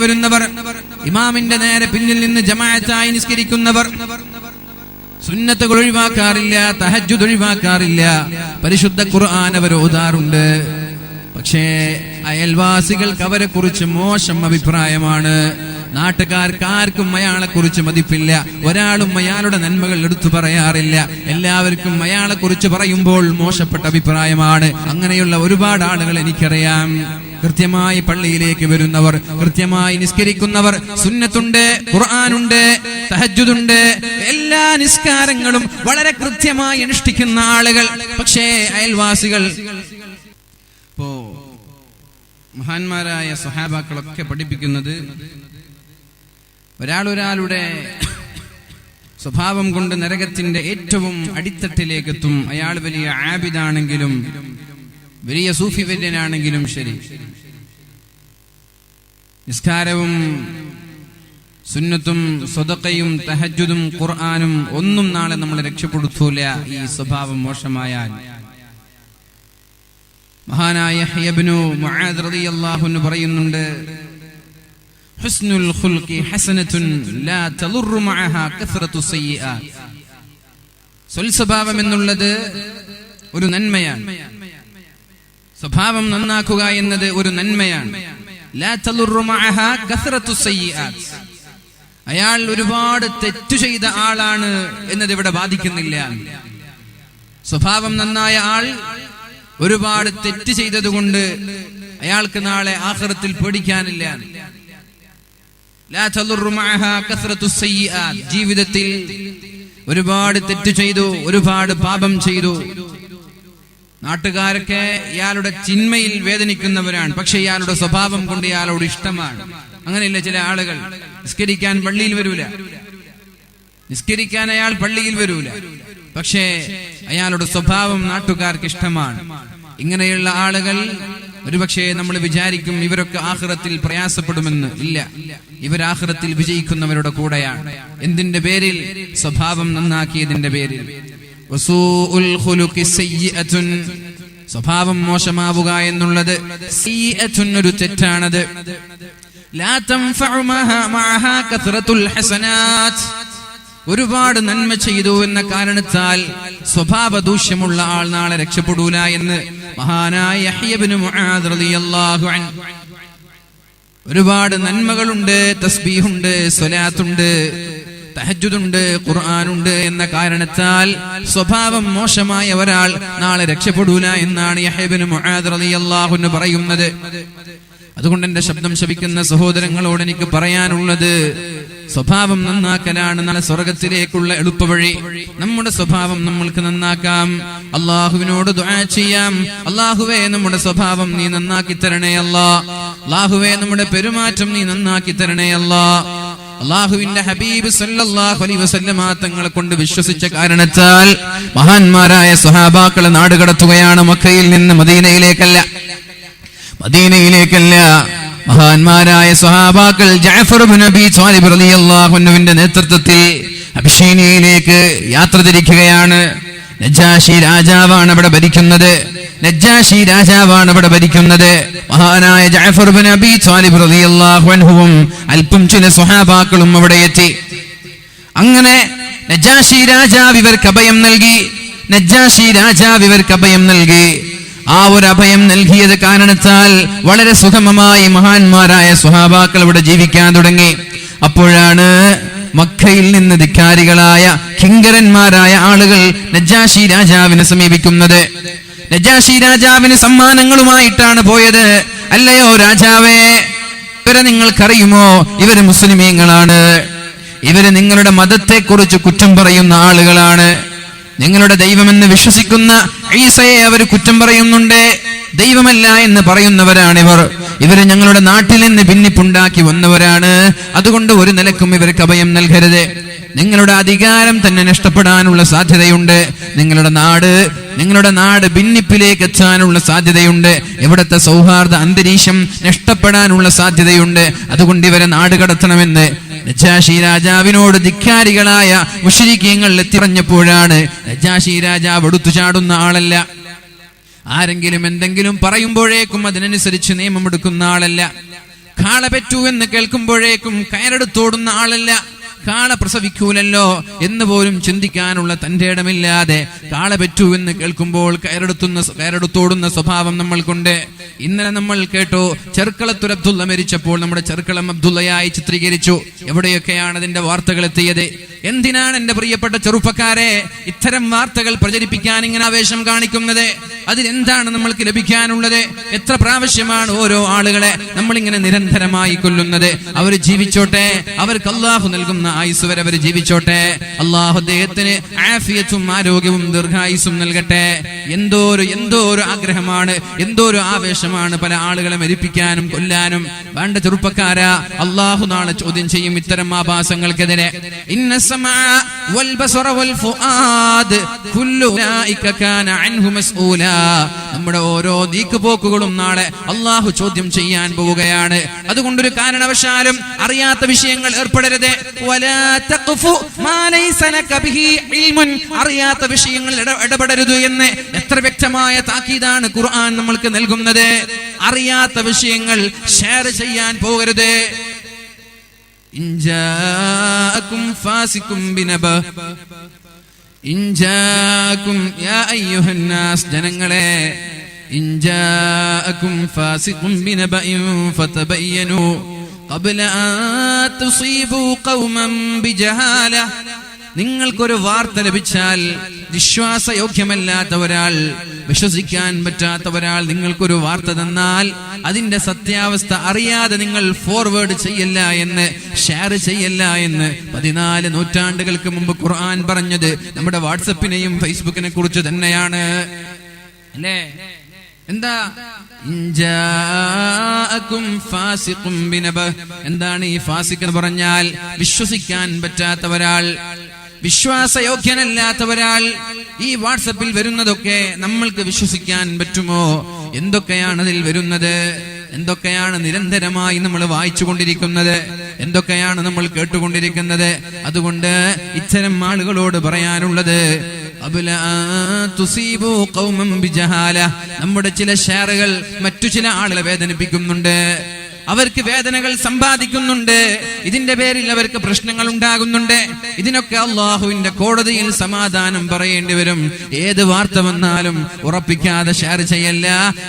വരുന്നവർ, ഇമാമിന്റെ നേരെ പിന്നിൽ നിന്ന് ജമാഅത്തായി നിസ്കരിക്കുന്നവർ, സുന്നത്തുകൾ ഒഴിവാക്കാറില്ല, തഹജ്ജുദ് ഒഴിവാക്കാറില്ല, പരിശുദ്ധ ഖുർആൻ അവർ ഓതാറുണ്ട്. പക്ഷേ അയൽവാസികൾക്ക് അവരെ കുറിച്ച് മോശം അഭിപ്രായമാണ്. നാട്ടുകാർക്ക് ആർക്കും അയാളെ കുറിച്ച് മതിപ്പില്ല. ഒരാളും അയാളുടെ നന്മകൾ എടുത്തു പറയാറില്ല. എല്ലാവർക്കും അയാളെ കുറിച്ച് പറയുമ്പോൾ മോശപ്പെട്ട അഭിപ്രായമാണ്. അങ്ങനെയുള്ള ഒരുപാട് ആളുകൾ എനിക്കറിയാം. കൃത്യമായി പള്ളിയിലേക്ക് വരുന്നവർ, കൃത്യമായി നിസ്കരിക്കുന്നവർ, സുന്നത്തുണ്ട്, ഖുർആനുണ്ട്, തഹജ്ജുദുണ്ട്, എല്ലാ നിസ്കാരങ്ങളും വളരെ കൃത്യമായി അനുഷ്ഠിക്കുന്ന ആളുകൾ. പക്ഷേ അയൽവാസികൾ, ഇപ്പോ മഹാന്മാരായ സ്വഹാബാക്കളൊക്കെ പഠിപ്പിക്കുന്നത് ഒരാളുടെ സ്വഭാവം കൊണ്ട് നരകത്തിന്റെ ഏറ്റവും അടിത്തട്ടിലേക്ക് എത്തും. അയാൾ വലിയ ആബിദാണെങ്കിലും വലിയ സൂഫി വര്യനാണെങ്കിലും ശരി, നിസ്കാരവും സുന്നത്തും സ്വദഖയും തഹജ്ജുദും ഖുർആനും ഒന്നും നാളെ നമ്മളെ രക്ഷപ്പെടുത്തൂല ഈ സ്വഭാവം മോശമായാൽ. മഹാനായ യഹ്യ ഇബ്നു മുആദ് റളിയല്ലാഹു അൻഹു പറയുന്നുണ്ട്, ഹുസ്നുൽ ഖുൽഖി ഹസനത്തുൻ ലാ തളുറു മഅഹാ കസ്റത്തു സയ്യിആത്ത്. സ്വഭാവം എന്നുള്ളത് ഒരു നന്മയാണ്. സ്വഭാവം നന്നാക്കുക എന്നത് ഒരു നന്മയാണ്. ലാ തളുറു മഅഹാ കസ്റത്തു സയ്യിആത്ത്. അയാൾ ഒരുപാട് തെറ്റു ചെയ്ത ആളാണ് എന്നത് ഇവിടെ ബാധിക്കുന്നില്ല. സ്വഭാവം നന്നായ ആൾ ഒരുപാട് തെറ്റ് ചെയ്തതുകൊണ്ട് അയാൾക്ക് നാളെ ആഖിറത്തിൽ പേടിക്കാനില്ല. ലാ തളുറു മഅഹാ കസ്റത്തു സയ്യിആത്ത്. ജീവിതത്തിൽ ഒരുപാട് തെറ്റ് ചെയ്തു, ഒരുപാട് പാപം ചെയ്തു. നാട്ടുകാരൊക്കെ ഇയാളുടെ ചിന്മയിൽ വേദനിക്കുന്നവരാണ്. പക്ഷെ ഇയാളുടെ സ്വഭാവം കൊണ്ട് ഇയാളോട് ഇഷ്ടമാണ്. അങ്ങനെയല്ല ചില ആളുകൾ നിസ്കരിക്കാൻ പള്ളിയിൽ വരൂല, നിസ്കരിക്കാൻ അയാൾ പള്ളിയിൽ വരൂല, പക്ഷേ അയാളുടെ സ്വഭാവം നാട്ടുകാർക്ക് ഇഷ്ടമാണ്. ഇങ്ങനെയുള്ള ആളുകൾ ഒരുപക്ഷെ നമ്മൾ വിചാരിക്കും ഇവരൊക്കെ ആഖിറത്തിൽ പ്രയാസപ്പെടുമെന്ന്. ഇല്ല, ഇവർ ആഖിറത്തിൽ വിജയിക്കുന്നവരുടെ കൂടെയാണ്. എന്തിന്റെ പേരിൽ? സ്വഭാവം നന്നാക്കിയതിന്റെ പേരിൽ. വസൂഉൽ ഖുലുഖി സയ്യിഅത്തുൻ, സ്വഭാവം മോശമാവുക എന്നുള്ളത് സയ്യിഅത്തുൻ, ഒരു തെറ്റാണത്. ലാ തൻഫഉ മഅഹാ കത്റത്തുൽ ഹസനാത്ത്, ഒരുപാട് നന്മ ചെയ്തു എന്ന കാരണത്താൽ സ്വഭാവ ദൂഷ്യമുള്ള ആൾ നാളെ രക്ഷപ്പെടൂല എന്ന് മഹാനായ യഹ്യ ഇബ്നു മുആദ് റളിയല്ലാഹു അൻഹു. ഒരുപാട് നന്മകളുണ്ട്, തസ്ബീഹുണ്ട്, സ്വലാത്തുണ്ട്, തഹജ്ജുദുണ്ട്, ഖുർആനുണ്ട് എന്ന കാരണത്താൽ സ്വഭാവം മോശമായ ഒരാൾ നാളെ രക്ഷപ്പെടൂല എന്നാണ് യഹ്യ ഇബ്നു മുആദ് റളിയല്ലാഹു അൻഹു പറയുന്നത്. അതുകൊണ്ട് എന്റെ ശബ്ദം ശ്രവിക്കുന്ന സഹോദരങ്ങളോട് എനിക്ക് പറയാനുള്ളത്, സ്വഭാവം നന്നാക്കലാണ് നാളെ സ്വർഗത്തിലേക്കുള്ള എളുപ്പവഴി. നമ്മുടെ സ്വഭാവം നമ്മൾക്ക് നന്നാക്കാം, അള്ളാഹുവിനോട് ദുആ ചെയ്യാം. അള്ളാഹുവേ, നമ്മുടെ സ്വഭാവം നീ നന്നാക്കി തരണേ അല്ലാ. അള്ളാഹുവേ, നമ്മുടെ പെരുമാറ്റം നീ നന്നാക്കി തരണേ അല്ലാ. അള്ളാഹുവിന്റെ ഹബീബ് സല്ലല്ലാഹു അലൈഹി വസല്ലമ തങ്ങളെ കൊണ്ട് വിശ്വസിച്ച കാരണത്താൽ മഹാന്മാരായ സ്വഹാബാക്കളെ നാടുകടത്തുകയാണ്. മക്കയിൽ നിന്ന് മദീനയിലേക്കല്ല. മഹാന്മാരായ സ്വഹാബാക്കൾ ജഅഫർ ഇബ്നു അബീ ത്വാലിബ് റളിയല്ലാഹു അൻഹുവിന്റെ നേതൃത്വത്തിൽ അബിശീനിയയിലേക്ക് യാത്ര തിരിക്കുകയാണ്. നജാശി രാജാവാണ് അവിടെ ഭരിക്കുന്നത്. മഹാനായ ജഅഫർ ഇബ്നു അബീ ത്വാലിബ് റളിയല്ലാഹു അൻഹുവും അല്പം ചില സ്വഹാബാക്കളും അവിടെ എത്തി. അങ്ങനെ നജാശി രാജാവ് ഇവർക്ക് അഭയം നൽകി. ആ ഒരു അഭയം നൽകിയത് കാരണത്താൽ വളരെ സുഗമമായി മഹാന്മാരായ സ്വഹാബാക്കൾ ഇവിടെ ജീവിക്കാൻ തുടങ്ങി. അപ്പോഴാണ് മക്കയിൽ നിന്ന് ധിക്കാരികളായ കിങ്കരന്മാരായ ആളുകൾ നജാശി രാജാവിനെ സമീപിക്കുന്നത്. നജാശി രാജാവിന് സമ്മാനങ്ങളുമായിട്ടാണ് പോയത്. അല്ലയോ രാജാവേ, ഇവരെ നിങ്ങൾക്കറിയുമോ? ഇവര് മുസ്ലിമീങ്ങളാണ്. ഇവര് നിങ്ങളുടെ മതത്തെക്കുറിച്ച് കുറ്റം പറയുന്ന ആളുകളാണ്. നിങ്ങളുടെ ദൈവമെന്ന് വിശ്വസിക്കുന്ന ഈസയെ അവർ കുറ്റം പറയുന്നുണ്ട്. ദൈവമല്ല എന്ന് പറയുന്നവരാണിവർ. ഇവര് ഞങ്ങളുടെ നാട്ടിൽ നിന്ന് ഭിന്നിപ്പുണ്ടാക്കി വന്നവരാണ്. അതുകൊണ്ട് ഒരു നിലക്കും ഇവർക്ക് അഭയം നൽകരുത്. നിങ്ങളുടെ അധികാരം തന്നെ നഷ്ടപ്പെടാനുള്ള സാധ്യതയുണ്ട്. നിങ്ങളുടെ നാട് ഭിന്നിപ്പിലേക്ക് എത്താനുള്ള സാധ്യതയുണ്ട്. ഇവിടുത്തെ സൗഹാർദ്ദ അന്തരീക്ഷം നഷ്ടപ്പെടാനുള്ള സാധ്യതയുണ്ട്. അതുകൊണ്ട് ഇവരെ നാട് കടത്തണമെന്ന് നജാശി രാജാവിനോട് ധിക്കാരികളായ മുശ്രിക്കീങ്ങൾ എത്തിറഞ്ഞപ്പോഴാണ് നജാശി രാജാവ് എടുത്തു ചാടുന്ന ആളല്ല. ആരെങ്കിലും എന്തെങ്കിലും പറയുമ്പോഴേക്കും അതിനനുസരിച്ച് നിയമമെടുക്കുന്ന ആളല്ല. കാള പെറ്റു എന്ന് കേൾക്കുമ്പോഴേക്കും കയറെടുത്തോടുന്ന ആളല്ല. കാള പ്രസവിക്കൂലല്ലോ എന്ന് പോലും ചിന്തിക്കാനുള്ള തന്റെ ഇടമില്ലാതെ കാള പെറ്റു എന്ന് കേൾക്കുമ്പോൾ കയറെടുത്തോടുന്ന സ്വഭാവം നമ്മൾക്കുണ്ട്. ഇന്നലെ നമ്മൾ കേട്ടു, ചെർക്കളത്തൂർ അബ്ദുള്ള മരിച്ചപ്പോൾ നമ്മുടെ ചെർക്കളം അബ്ദുള്ളയായി ചിത്രീകരിച്ചു. എവിടെയൊക്കെയാണ് അതിന്റെ വാർത്തകൾ എത്തിയത്? എന്തിനാണ് എന്റെ പ്രിയപ്പെട്ട ചെറുപ്പക്കാരെ ഇത്തരം വാർത്തകൾ പ്രചരിപ്പിക്കാൻ ഇങ്ങനെ ആവേശം കാണിക്കുന്നത്? അതിലെന്താണ് നമ്മൾക്ക് ലഭിക്കാനുള്ളത്? എത്ര പ്രാവശ്യമാണ് ഓരോ ആളുകളെ നമ്മളിങ്ങനെ നിരന്തരമായി കൊല്ലുന്നത്? അവർ ജീവിച്ചോട്ടെ, അവർക്ക് അള്ളാഹു നൽകുന്ന ആയുസ് വരെ അവർ ജീവിച്ചോട്ടെ. അള്ളാഹു അദ്ദേഹത്തിന് ആഫിയത്തും ആരോഗ്യവും ദീർഘായുസും നൽകട്ടെ. എന്തോ ഒരു ആഗ്രഹമാണ്, എന്തോ ഒരു ആവേശമാണ് പല ആളുകളെ മരിപ്പിക്കാനും കൊല്ലാനും. വേണ്ട ചെറുപ്പക്കാരാ, അള്ളാഹു നാളെ ചോദ്യം ചെയ്യും ഇത്തരം ആഭാസങ്ങൾക്കെതിരെ. നമ്മുടെ ഓരോ നീക്കുപോക്കുകളും നാളെ അള്ളാഹു ചോദ്യം ചെയ്യാൻ പോവുകയാണ്. അതുകൊണ്ടൊരു കാരണവശാലും അറിയാത്ത വിഷയങ്ങൾ ഏർപ്പെടരുത്. അറിയാത്ത വിഷയങ്ങൾ ഇടപെടരുത് എന്ന് എത്ര വ്യക്തമായ താക്കീതാണ് ഖുർആൻ നമ്മൾക്ക് നൽകുന്നത്. അറിയാത്ത വിഷയങ്ങൾ ഷെയർ ചെയ്യാൻ പോകരുത്. ജനങ്ങളെ, ഇൻജാഅകും ഫാസിഖും ബിനബഇൻ ഫതബയ്യനു ഖബ്ല അൻ തുസീബു ഖൗമൻ ബിജഹാല. നിങ്ങൾക്കൊരു വാർത്ത ലഭിച്ചാൽ വിശ്വാസയോഗ്യമല്ലാത്ത ഒരാൾ, വിശ്വസിക്കാൻ പറ്റാത്ത ഒരാൾ നിങ്ങൾക്കൊരു വാർത്ത തന്നാൽ അതിന്റെ സത്യാവസ്ഥ അറിയാതെ നിങ്ങൾ ഫോർവേഡ് ചെയ്യല്ല എന്ന്, ഷെയർ ചെയ്യല്ല എന്ന് 14 നൂറ്റാണ്ടുകൾക്ക് മുമ്പ് ഖുർആൻ പറഞ്ഞത് നമ്മുടെ വാട്സപ്പിനെയും ഫേസ്ബുക്കിനെ കുറിച്ച് തന്നെയാണ് അല്ലേ? എന്താ എന്താണ് ഈ ഫാസിഖ് എന്ന് പറഞ്ഞാൽ? വിശ്വസിക്കാൻ പറ്റാത്ത ഒരാൾ, വിശ്വാസയോഗ്യനല്ലാത്ത ഒരാൾ. ഈ വാട്സപ്പിൽ വരുന്നതൊക്കെ നമ്മൾക്ക് വിശ്വസിക്കാൻ പറ്റുമോ? എന്തൊക്കെയാണ് അതിൽ വരുന്നത്? എന്തൊക്കെയാണ് നിരന്തരമായി നമ്മൾ വായിച്ചുകൊണ്ടിരിക്കുന്നത്? എന്തൊക്കെയാണ് നമ്മൾ കേട്ടുകൊണ്ടിരിക്കുന്നത്? അതുകൊണ്ട് ഇത്തരം ആളുകളോട് പറയാനുള്ളത്, നമ്മുടെ ചില ഷെയറുകൾ മറ്റു ചില ആളുകളെ വേദനിപ്പിക്കുന്നുണ്ട്. അവർക്ക് വേദനകൾ സമ്പാദിക്കുന്നുണ്ട്, ഇതിന്റെ പേരിൽ അവർക്ക് പ്രശ്നങ്ങൾ ഉണ്ടാകുന്നുണ്ട്. ഇതിനൊക്കെ അള്ളാഹുവിന്റെ കോടതിയിൽ സമാധാനം പറയേണ്ടി വരും. ഏത് വാർത്ത വന്നാലും ഉറപ്പിക്കാതെ ഷെയർ ചെയ്യല്ല.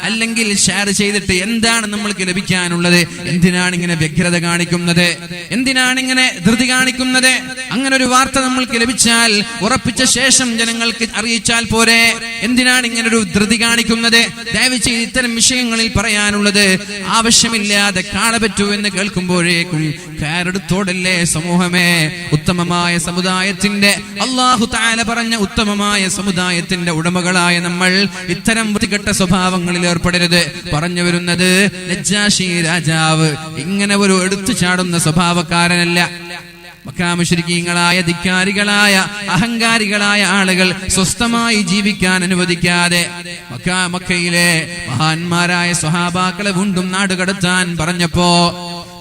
അല്ലെങ്കിൽ ഷെയർ ചെയ്തിട്ട് എന്താണ് നമ്മൾക്ക് ലഭിക്കാനുള്ളത്? എന്തിനാണ് ഇങ്ങനെ വ്യഗ്രത കാണിക്കുന്നത്? എന്തിനാണ് ഇങ്ങനെ ധൃതി കാണിക്കുന്നത്? അങ്ങനെ ഒരു വാർത്ത നമ്മൾക്ക് ലഭിച്ചാൽ ഉറപ്പിച്ച ശേഷം ജനങ്ങൾക്ക് അറിയിച്ചാൽ പോരെ? എന്തിനാണ് ഇങ്ങനെ ഒരു ധൃതി കാണിക്കുന്നത്? ദയവ് ചെയ്ത് ഇത്തരം വിഷയങ്ങളിൽ പറയാനുള്ളത്, ആവശ്യമില്ലാതെ കാളപറ്റു എന്ന് കേൾക്കുമ്പോഴേക്കും കയറെടുത്തോടല്ലേ സമൂഹമേ. ഉത്തമമായ സമുദായത്തിന്റെ, അല്ലാഹു തആല പറഞ്ഞ ഉത്തമമായ സമുദായത്തിന്റെ ഉടമകളായ നമ്മൾ ഇത്തരം വൃത്തികെട്ട സ്വഭാവങ്ങളിൽ ഏർപ്പെടരുത്. പറഞ്ഞു വരുന്നത്, നജ്ജാശി രാജാവ് ഇങ്ങനെ ഒരു എടുത്തു ചാടുന്ന സ്വഭാവക്കാരനല്ല. മക്കാ മുശ്രിക്കീങ്ങളായ, ധിക്കാരികളായ, അഹങ്കാരികളായ ആളുകൾ സ്വസ്ഥമായി ജീവിക്കാൻ അനുവദിക്കാതെ മക്കയിലെ മഹാന്മാരായ സ്വഹാബാക്കളെ വീണ്ടും നാടുകടത്താൻ പറഞ്ഞപ്പോ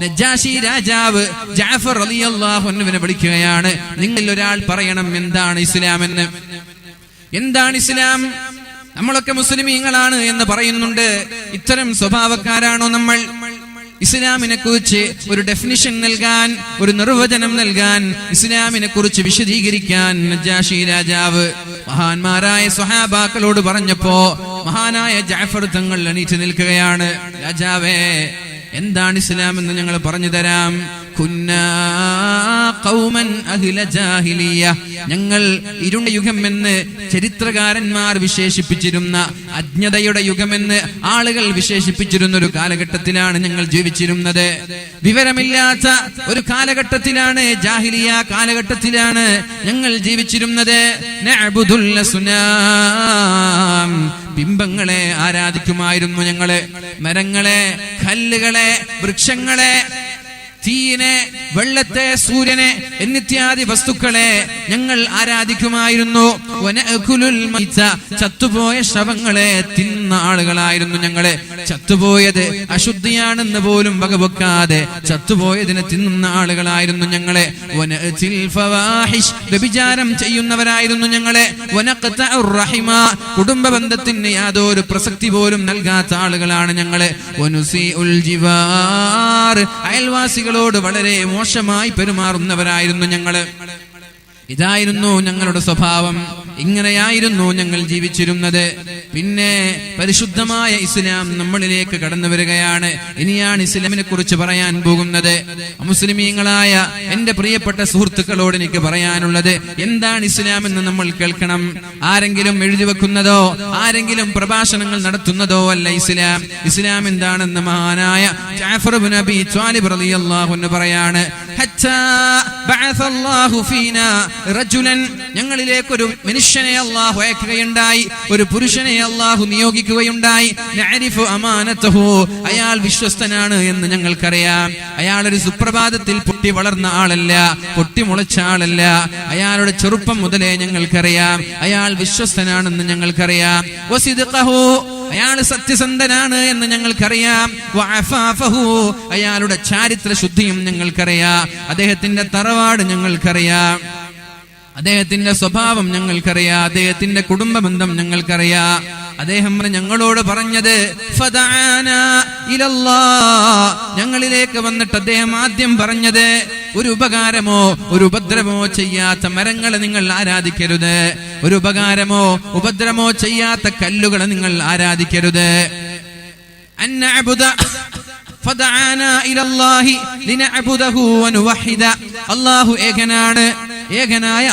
നജ്ജാശി രാജാവ് ജഅഫർ റളിയല്ലാഹു അൻഹുവിനെ വിളിക്കുകയാണ്. നിങ്ങളിൽ ഒരാൾ പറയണം എന്താണ് ഇസ്ലാം എന്ന്. എന്താണ് ഇസ്ലാം? നമ്മളൊക്കെ മുസ്ലിമീങ്ങളാണ് എന്ന് പറയുന്നുണ്ട്. ഇത്തരം സ്വഭാവക്കാരാണോ നമ്മൾ? ഇസ്ലാമിനെ കുറിച്ച് ഒരു ഡെഫിനിഷൻ നൽകാൻ, ഒരു നിർവചനം നൽകാൻ, ഇസ്ലാമിനെ കുറിച്ച് വിശദീകരിക്കാൻ നജ്ജാശി രാജാവ് മഹാന്മാരായ സ്വഹാബാക്കളോട് പറഞ്ഞപ്പോ മഹാനായ ജഅഫർ തങ്ങൾ എണീറ്റ് നിൽക്കുകയാണ്. രാജാവേ, എന്താണ് ഇസ്ലാം എന്ന് ഞങ്ങൾ പറഞ്ഞു തരാം. കുന്നാ ഖൗമൻ അഹ്ല ജാഹിലിയ, ഞങ്ങൾ ഇരുണ്ട യുഗമെന്ന് ചരിത്രകാരന്മാർ വിശേഷിപ്പിച്ചിരുന്ന, അജ്ഞതയുടെ യുഗമെന്ന് ആളുകൾ വിശേഷിപ്പിച്ചിരുന്ന ഒരു കാലഘട്ടത്തിലാണ് ഞങ്ങൾ ജീവിച്ചിരുന്നത്. വിവരമില്ലാത്ത ഒരു കാലഘട്ടത്തിലാണ്, ജാഹിലിയ കാലഘട്ടത്തിലാണ് ഞങ്ങൾ ജീവിച്ചിരുന്നത്. നഅ്ബുദുൽ അസ്നാം, ബിംബങ്ങളെ ആരാധിക്കുമായിരുന്നു ഞങ്ങള്. മരങ്ങളെ, കല്ലുകളെ, വൃക്ഷങ്ങളെ, തീയിനെ, വെള്ളത്തെ, സൂര്യനെ എന്നിത്യാദി വസ്തുക്കളെ ഞങ്ങൾ ആരാധിക്കുമായിരുന്നു. ചത്തുപോയ ശവങ്ങളെ തിന്ന ആളുകളായിരുന്നു ഞങ്ങള്. ചത്തുപോയത് അശുദ്ധിയാണെന്ന് പോലും വകവെക്കാതെ ചത്തുപോയതിനെ തിന്നുന്ന ആളുകളായിരുന്നു ഞങ്ങളെ. വ്യഭിചാരം ചെയ്യുന്നവരായിരുന്നു ഞങ്ങളെ. കുടുംബ ബന്ധത്തിന് യാതൊരു പ്രസക്തി പോലും നൽകാത്ത ആളുകളാണ് ഞങ്ങള്. അയൽവാസികളോട് വളരെ മോശമായി പെരുമാറുന്നവരായിരുന്നു ഞങ്ങള്. ഇതായിരുന്നു ഞങ്ങളുടെ സ്വഭാവം. ഇങ്ങനെയായിരുന്നു ഞങ്ങൾ ജീവിച്ചിരുന്നത്. പിന്നെ പരിശുദ്ധമായ ഇസ്ലാം നമ്മളിലേക്ക് കടന്നു വരികയാണ്. ഇനിയാണ് ഇസ്ലാമിനെ കുറിച്ച് പറയാൻ പോകുന്നത്. മുസ്ലിമീങ്ങളായ എന്റെ പ്രിയപ്പെട്ട സുഹൃത്തുക്കളോട് എനിക്ക് പറയാനുള്ളത്, എന്താണ് ഇസ്ലാം എന്ന് നമ്മൾ കേൾക്കണം. ആരെങ്കിലും എഴുതി വെക്കുന്നതോ ആരെങ്കിലും പ്രഭാഷണങ്ങൾ നടത്തുന്നതോ അല്ല ഇസ്ലാം. ഇസ്ലാം എന്താണെന്ന് മഹാനായ ജഅഫർ ഇബ്നു അബീ ത്വാലിബ് റളിയല്ലാഹു അൻഹു പറയാണ്. ഹത്താ ബഅസല്ലാഹു ഫീനാ റജുലൻ, ഞങ്ങളിലേക്ക് ഒരു മനുഷ്യനെ അല്ലാഹു അയക്കുകയുണ്ടായി, ഒരു പുരുഷനെ അല്ലാഹു നിയോഗിക്കുകയുണ്ടായി. നഅരിഫു അമാനതഹു, അയാൾ വിശ്വസ്തനാണ് എന്ന് ഞങ്ങൾക്കറിയാം. അയാൾ ഒരു സുപ്രഭാതത്തിൽ പൊട്ടി വളർന്ന ആളല്ല, പൊട്ടിമുളച്ച ആളല്ല. അയാളുടെ ചെറുപ്പം മുതലേ ഞങ്ങൾക്കറിയാം അയാൾ വിശ്വസ്തനാണെന്ന് ഞങ്ങൾക്കറിയാം. വസിദ്ഖഹു, അയാൾ സത്യസന്ധനാണ് എന്ന് ഞങ്ങൾക്കറിയാം. വഅഫാഫഹു, അയാളുടെ ചാരിത്ര ശുദ്ധിയും ഞങ്ങൾക്കറിയാം. അദ്ദേഹത്തിന്റെ തറവാട് ഞങ്ങൾക്കറിയാം, അദ്ദേഹത്തിന്റെ സ്വഭാവം ഞങ്ങൾക്കറിയാം, അദ്ദേഹത്തിന്റെ കുടുംബ ബന്ധം ഞങ്ങൾക്കറിയാം. അദ്ദേഹം ഞങ്ങളോട് പറഞ്ഞത് ഫദഅനാ ഇലല്ലാഹ്, ഞങ്ങളിലേക്ക് വന്നിട്ട് അദ്ദേഹം ആദ്യം പറഞ്ഞത്, ഒരു ഉപകാരമോ ഒരു ഉപദ്രവമോ ചെയ്യാത്ത മരങ്ങളെ നിങ്ങൾ ആരാധിക്കരുത്, ഒരു ഉപകാരമോ ഉപദ്രവമോ ചെയ്യാത്ത കല്ലുകളെ നിങ്ങൾ ആരാധിക്കരുത്. ഫദഅനാ ഇലല്ലാഹി ലിനഅബുദഹു വനുവഹിദ, അല്ലാഹു ഏകനാണ്, ഏകനായ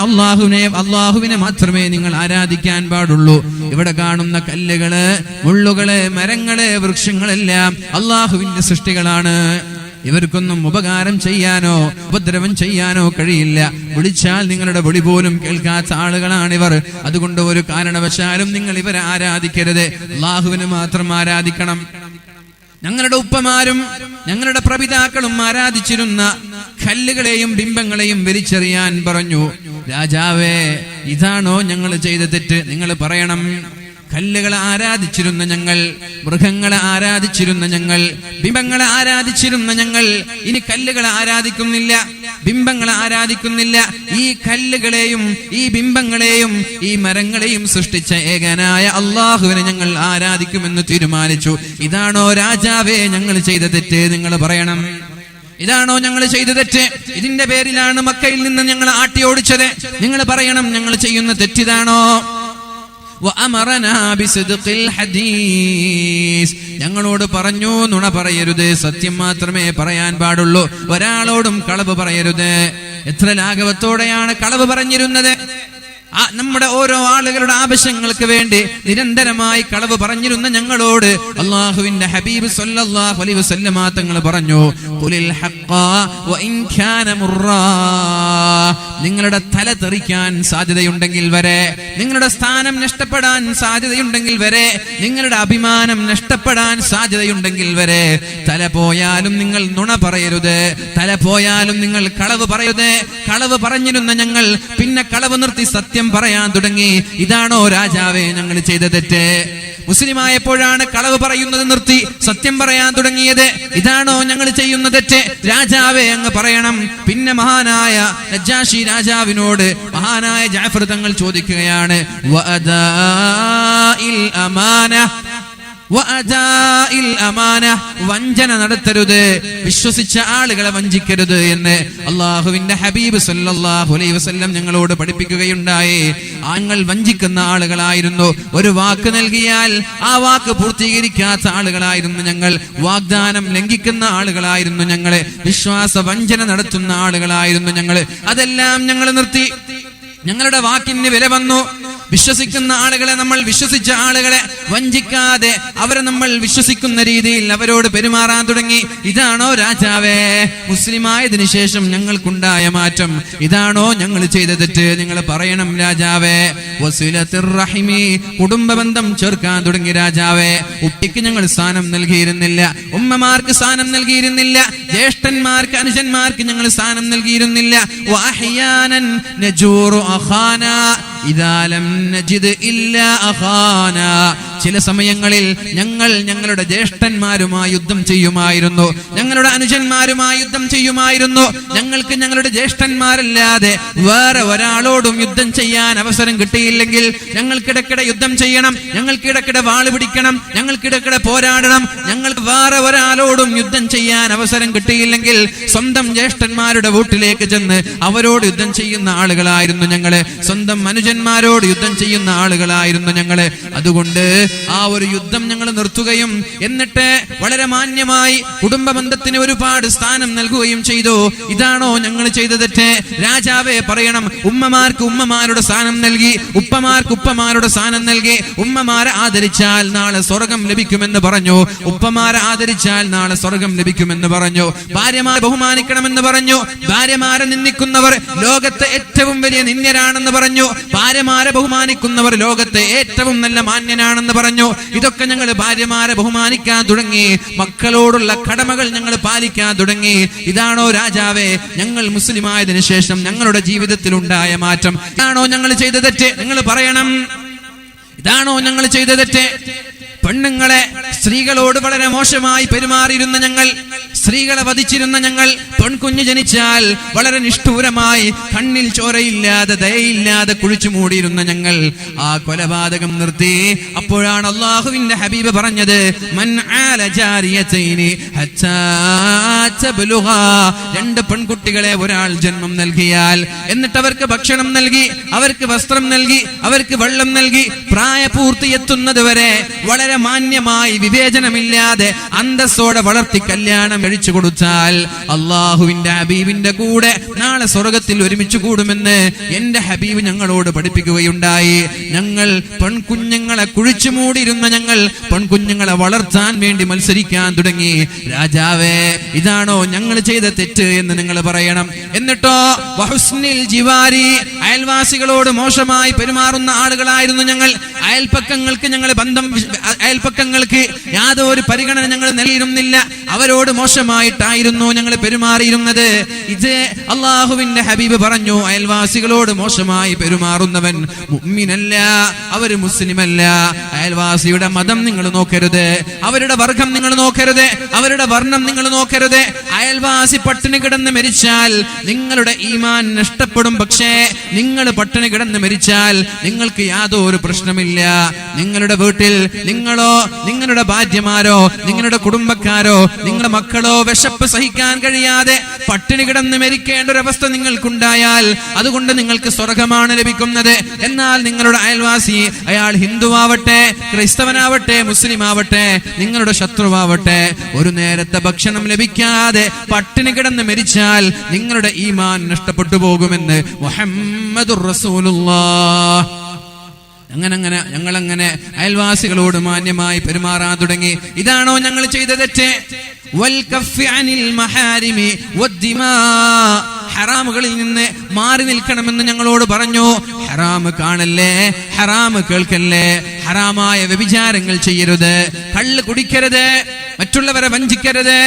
അല്ലാഹുവിനെ മാത്രമേ നിങ്ങൾ ആരാധിക്കാൻ പാടുള്ളൂ. ഇവിടെ കാണുന്ന കല്ലുകള്, മുള്ളുകള്, മരങ്ങള്, വൃക്ഷങ്ങളെല്ലാം അല്ലാഹുവിന്റെ സൃഷ്ടികളാണ്. ഇവർക്കൊന്നും ഉപകാരം ചെയ്യാനോ ഉപദ്രവം ചെയ്യാനോ കഴിയില്ല. വിളിച്ചാൽ നിങ്ങളുടെ വിളി പോലും കേൾക്കാത്ത ആളുകളാണിവർ. അതുകൊണ്ട് ഒരു കാരണവശാലും നിങ്ങൾ ഇവരെ ആരാധിക്കരുത്, അല്ലാഹുവിനെ മാത്രം ആരാധിക്കണം. ഞങ്ങളുടെ ഉപ്പമാരും ഞങ്ങളുടെ പ്രപിതാക്കളും ആരാധിച്ചിരുന്ന കല്ലുകളെയും ബിംബങ്ങളെയും വലിച്ചെറിയാൻ പറഞ്ഞു. രാജാവേ, ഇതാണോ ഞങ്ങൾ ചെയ്ത തെറ്റ്? നിങ്ങൾ പറയണം. കല്ലുകളെ ആരാധിച്ചിരുന്ന ഞങ്ങൾ, മൃഗങ്ങളെ ആരാധിച്ചിരുന്ന ഞങ്ങൾ, ബിംബങ്ങളെ ആരാധിച്ചിരുന്ന ഞങ്ങൾ ഇനി കല്ലുകളെ ആരാധിക്കുന്നില്ല. ബിംബങ്ങളെ ആരാധിക്കുന്നില്ല. ഈ കല്ലുകളെയും ഈ ബിംബങ്ങളെയും ഈ മരങ്ങളെയും സൃഷ്ടിച്ച ഏകനായ അള്ളാഹുവിനെ ഞങ്ങൾ ആരാധിക്കുമെന്ന് തീരുമാനിച്ചു. ഇതാണോ രാജാവേ ഞങ്ങൾ ചെയ്ത തെറ്റ്? നിങ്ങൾ പറയണം. ഇതാണോ ഞങ്ങൾ ചെയ്ത തെറ്റ്? ഇതിന്റെ പേരിലാണ് മക്കയിൽ നിന്ന് ഞങ്ങൾ ആട്ടി ഓടിച്ചത്. നിങ്ങൾ പറയണം, ഞങ്ങൾ ചെയ്യുന്ന തെറ്റിതാണോ? ഞങ്ങളോട് പറഞ്ഞു, നുണ പറയരുത്, സത്യം മാത്രമേ പറയാൻ പാടുള്ളൂ, ഒരാളോടും കളവ് പറയരുത്. എത്ര ലാഘവത്തോടെയാണ് കളവ് പറഞ്ഞിരുന്നത്. നമ്മുടെ ഓരോ ആളുകളുടെ ആവശ്യങ്ങൾക്ക് വേണ്ടി നിരന്തരമായി കളവ് പറഞ്ഞിരുന്ന ഞങ്ങളോട് അല്ലാഹുവിന്റെ ഹബീബ് സല്ലല്ലാഹു അലൈഹി വസല്ലമ തങ്ങൾ പറഞ്ഞു, ഖുലിൽ ഹഖ്ഖ വഇൻ കാന മുറാ. നിങ്ങളുടെ തല തെറിക്കാൻ സാധ്യതയുണ്ടെങ്കിൽ വരെ, നിങ്ങളുടെ സ്ഥാനം നഷ്ടപ്പെടാൻ സാധ്യതയുണ്ടെങ്കിൽ വരെ, നിങ്ങളുടെ അഭിമാനം നഷ്ടപ്പെടാൻ സാധ്യതയുണ്ടെങ്കിൽ വരെ, തല പോയാലും നിങ്ങൾ നുണ പറയരുത്, തല പോയാലും നിങ്ങൾ കളവ് പറയരുത്. കളവ് പറഞ്ഞിരുന്ന ഞങ്ങൾ പിന്നെ കളവ് നിർത്തി സത്യം പറയാൻ തുടങ്ങി. ഇതാണോ രാജാവേ ഞങ്ങൾ ചെയ്ത തെറ്റ്? മുസ്ലിമായപ്പോഴാണ് കളവ് പറയുന്നത് നിർത്തി സത്യം പറയാൻ തുടങ്ങിയത്. ഇതാണോ ഞങ്ങൾ ചെയ്യുന്ന തെറ്റ്? രാജാവേ അങ്ങ് പറയണം. പിന്നെ മഹാനായ നജ്ജാശി രാജാവിനോട് മഹാനായ ജഅഫർ തങ്ങൾ ചോദിക്കുകയാണ്, വഞ്ചന നടത്തരുത്, വിശ്വസിച്ച ആളുകളെ വഞ്ചിക്കരുത് എന്ന് അള്ളാഹുവിന്റെ ഹബീബ് സല്ലല്ലാഹു അലൈഹി വസല്ലം ഞങ്ങളോട് പഠിപ്പിക്കുകയുണ്ടായി. ഞങ്ങൾ വഞ്ചിക്കുന്ന ആളുകളായിരുന്നു. ഒരു വാക്ക് നൽകിയാൽ ആ വാക്ക് പൂർത്തീകരിക്കാത്ത ആളുകളായിരുന്നു ഞങ്ങൾ. വാഗ്ദാനം ലംഘിക്കുന്ന ആളുകളായിരുന്നു ഞങ്ങൾ. വിശ്വാസ വഞ്ചന നടത്തുന്ന ആളുകളായിരുന്നു ഞങ്ങൾ. അതെല്ലാം ഞങ്ങൾ നിർത്തി. ഞങ്ങളുടെ വാക്കിന് വില വന്നു. വിശ്വസിക്കുന്ന ആളുകളെ, നമ്മൾ വിശ്വസിച്ച ആളുകളെ വഞ്ചിക്കാതെ അവരെ നമ്മൾ വിശ്വസിക്കുന്ന രീതിയിൽ അവരോട് പെരുമാറാൻ തുടങ്ങി. ഇതാണോ രാജാവേ മുസ്ലിമായതിനു ശേഷം ഞങ്ങൾക്കുണ്ടായ മാറ്റം? ഇതാണോ ഞങ്ങൾ ചെയ്ത തെറ്റ്? നിങ്ങൾ പറയണം രാജാവേ. വസിലത്തുർ റഹിമി, കുടുംബ ബന്ധം ചേർക്കാൻ തുടങ്ങി രാജാവേ. ഉപ്പിക്ക് ഞങ്ങൾ സ്ഥാനം നൽകിയിരുന്നില്ല, ഉമ്മമാർക്ക് സ്ഥാനം നൽകിയിരുന്നില്ല, ജ്യേഷ്ഠന്മാർക്ക് അനുജന്മാർക്ക് ഞങ്ങൾ സ്ഥാനം നൽകിയിരുന്നില്ല. വഅഹ്യാനൻ നജൂറു അഖാനാ ഇദാ ലം നജിദ് ഇല്ലാ അഖാനാ. ചില സമയങ്ങളിൽ ഞങ്ങൾ ഞങ്ങളുടെ ജ്യേഷ്ഠന്മാരുമായി യുദ്ധം ചെയ്യുമായിരുന്നു, ഞങ്ങളുടെ അനുജന്മാരുമായി യുദ്ധം ചെയ്യുമായിരുന്നു. ഞങ്ങൾക്ക് ഞങ്ങളുടെ ജ്യേഷ്ഠന്മാരല്ലാതെ വേറെ ഒരാളോടും യുദ്ധം ചെയ്യാൻ അവസരം കിട്ടിയില്ലെങ്കിൽ ഞങ്ങൾക്കിടക്കിടെ യുദ്ധം ചെയ്യണം, ഞങ്ങൾക്കിടക്കിടെ വാള് പിടിക്കണം, ഞങ്ങൾക്കിടക്കിടെ പോരാടണം. ഞങ്ങൾക്ക് വേറെ ഒരാളോടും യുദ്ധം ചെയ്യാൻ അവസരം കിട്ടിയില്ലെങ്കിൽ സ്വന്തം ജ്യേഷ്ഠന്മാരുടെ വീട്ടിലേക്ക് ചെന്ന് അവരോട് യുദ്ധം ചെയ്യുന്ന ആളുകളായിരുന്നു ഞങ്ങള്. സ്വന്തം അനുജന്മാരോട് യുദ്ധം ചെയ്യുന്ന ആളുകളായിരുന്നു ഞങ്ങള്. അതുകൊണ്ട് ആ ഒരു യുദ്ധം ഞങ്ങൾ നിർത്തുകയും എന്നിട്ട് വളരെ മാന്യമായി കുടുംബ ബന്ധത്തിന് ഒരുപാട് സ്ഥാനം നൽകുകയും ചെയ്തു. ഇതാണോ ഞങ്ങൾ ചെയ്ത തെറ്റ്? രാജാവേ പറയണം. ഉമ്മമാർക്ക് ഉമ്മമാരുടെ സ്ഥാനം നൽകി, ഉപ്പമാർക്ക് ഉപ്പമാരുടെ സ്ഥാനം നൽകി. ഉമ്മമാരെ ആദരിച്ചാൽ നാളെ സ്വർഗം ലഭിക്കുമെന്ന് പറഞ്ഞു, ഉപ്പമാരെ ആദരിച്ചാൽ നാളെ സ്വർഗം ലഭിക്കുമെന്ന് പറഞ്ഞു. ഭാര്യമാരെ ബഹുമാനിക്കണമെന്ന് പറഞ്ഞു. ഭാര്യമാരെ നിന്ദിക്കുന്നവർ ലോകത്തെ ഏറ്റവും വലിയ നിന്ദ്യരാണെന്ന് പറഞ്ഞു. ഭാര്യമാരെ ബഹുമാനിക്കുന്നവർ ലോകത്തെ ഏറ്റവും നല്ല മാന്യനാണെന്ന് പറഞ്ഞു. ഇതൊക്കെ ഞങ്ങൾ ഭാര്യമാരെ ബഹുമാനിക്കാൻ തുടങ്ങി. മക്കളോടുള്ള കടമകൾ ഞങ്ങൾ പാലിക്കാൻ തുടങ്ങി. ഇതാണോ രാജാവേ ഞങ്ങൾ മുസ്ലിമായതിനു ശേഷം ഞങ്ങളുടെ ജീവിതത്തിൽ ഉണ്ടായ മാറ്റം? ഇതാണോ ഞങ്ങൾ ചെയ്ത തെറ്റ്? നിങ്ങൾ പറയണം. ഇതാണോ ഞങ്ങൾ ചെയ്ത തെറ്റ്? പെണ്ണുങ്ങളെ, സ്ത്രീകളോട് വളരെ മോശമായി പെരുമാറിയിരുന്ന ഞങ്ങൾ, സ്ത്രീകളെ വധിച്ചിരുന്ന ഞങ്ങൾ, പെൺകുഞ്ഞ് ജനിച്ചാൽ വളരെ നിഷ്ഠൂരമായി കണ്ണിൽ ചോരയില്ലാതെ ദയയില്ലാതെ കുഴിച്ചു മൂടിയിരുന്ന ഞങ്ങൾ ആ കൊലപാതകം നിർത്തി. അപ്പോഴാണ് അല്ലാഹുവിന്റെ ഹബീബ് പറഞ്ഞത്, മൻ ആല ജാരിയതൈനി ഹത്താ തബ്ലുഗാ. രണ്ട് പെൺകുട്ടികളെ ഒരാൾ ജന്മം നൽകിയാൽ എന്നിട്ട് അവർക്ക് ഭക്ഷണം നൽകി, അവർക്ക് വസ്ത്രം നൽകി, അവർക്ക് വെള്ളം നൽകി, പ്രായപൂർത്തി എത്തുന്നത് വരെ വളരെ മാന്യമായി വിവേചനമില്ലാതെ അന്തസ്സോടെ വളർത്തി കല്യാണം കഴിച്ചു കൊടുത്താൽ അള്ളാഹുവിന്റെ ഹബീബിന്റെ കൂടെ നാളെ സ്വർഗത്തിൽ ഒരുമിച്ച് കൂടുമെന്ന് എന്റെ ഹബീബ് ഞങ്ങളോട് പഠിപ്പിക്കുകയുണ്ടായി. ഞങ്ങൾ പെൺകുഞ്ഞുങ്ങളെ കുഴിച്ചു മൂടിയിരുന്ന ഞങ്ങൾ പെൺകുഞ്ഞുങ്ങളെ വളർത്താൻ വേണ്ടി മത്സരിക്കാൻ തുടങ്ങി. രാജാവേ ഇതാണോ ഞങ്ങൾ ചെയ്ത തെറ്റ് എന്ന് നിങ്ങൾ പറയണം. എന്നിട്ടോ വഹുസ്നിൽ ജിവാരി, അയൽവാസികളോട് മോശമായി പെരുമാറുന്ന ആളുകളായിരുന്നു ഞങ്ങൾ. അയൽപ്പക്കങ്ങൾക്ക് യാതൊരു പരിഗണന ഞങ്ങൾ നൽകിയിരുന്നില്ല. അവരോട് മോശമായിട്ടായിരുന്നു ഞങ്ങൾ പെരുമാറിയിരുന്നത്. ഇത് അള്ളാഹുവിന്റെ ഹബീബ് പറഞ്ഞു, അയൽവാസികളോട് മോശമായി പെരുമാറുന്നവൻ മുഅ്മിനല്ല, അവര് മുസ്ലിമല്ല. അയൽവാസിയുടെ മതം നിങ്ങൾ നോക്കരുത്, അവരുടെ വർഗം നിങ്ങൾ നോക്കരുത്, അവരുടെ വർണ്ണം നിങ്ങൾ നോക്കരുത്. അയൽവാസി പട്ടിണി കിടന്ന് മരിച്ചാൽ നിങ്ങളുടെ ഈമാൻ നഷ്ടപ്പെടും. പക്ഷേ നിങ്ങൾ പട്ടിണി കിടന്ന് മരിച്ചാൽ നിങ്ങൾക്ക് യാതൊരു പ്രശ്നമില്ല. നിങ്ങളുടെ വീട്ടിൽ നിങ്ങളോ നിങ്ങളുടെ ഭാര്യമാരോ നിങ്ങളുടെ കുടുംബക്കാരോ നിങ്ങളുടെ മക്കളോ വിശപ്പ് സഹിക്കാൻ കഴിയാതെ പട്ടിണി കിടന്ന് മരിക്കേണ്ട ഒരു അവസ്ഥ നിങ്ങൾക്കുണ്ടായാൽ അതുകൊണ്ട് നിങ്ങൾക്ക് സ്വർഗമാണ് ലഭിക്കുന്നത്. എന്നാൽ നിങ്ങളുടെ അയൽവാസി, അയാൾ ഹിന്ദുവാവട്ടെ, ക്രൈസ്തവനാവട്ടെ, മുസ്ലിം ആവട്ടെ, നിങ്ങളുടെ ശത്രുവാവട്ടെ, ഒരു നേരത്തെ ഭക്ഷണം ലഭിക്കാതെ പട്ടിണി കിടന്ന് മരിച്ചാൽ നിങ്ങളുടെ ഈമാൻ നഷ്ടപ്പെട്ടു പോകുമെന്ന് മുഹമ്മദുർ റസൂലുള്ളാഹ്. ഞങ്ങളങ്ങനെ അയൽവാസികളോട് മാന്യമായി പെരുമാറാൻ തുടങ്ങി. ഇതാണോ ഞങ്ങൾ ചെയ്ത തെറ്റ്? ഹറാമുകളിൽ നിന്ന് മാറി നിൽക്കണമെന്ന് ഞങ്ങളോട് പറഞ്ഞു. ഹറാമ് കാണല്ലേ, ഹറാമ് കേൾക്കല്ലേ, ഹറാമായ വ്യഭിചാരങ്ങൾ ചെയ്യരുത്, കള്ള് കുടിക്കരുത്, മറ്റുള്ളവരെ വഞ്ചിക്കരുത്,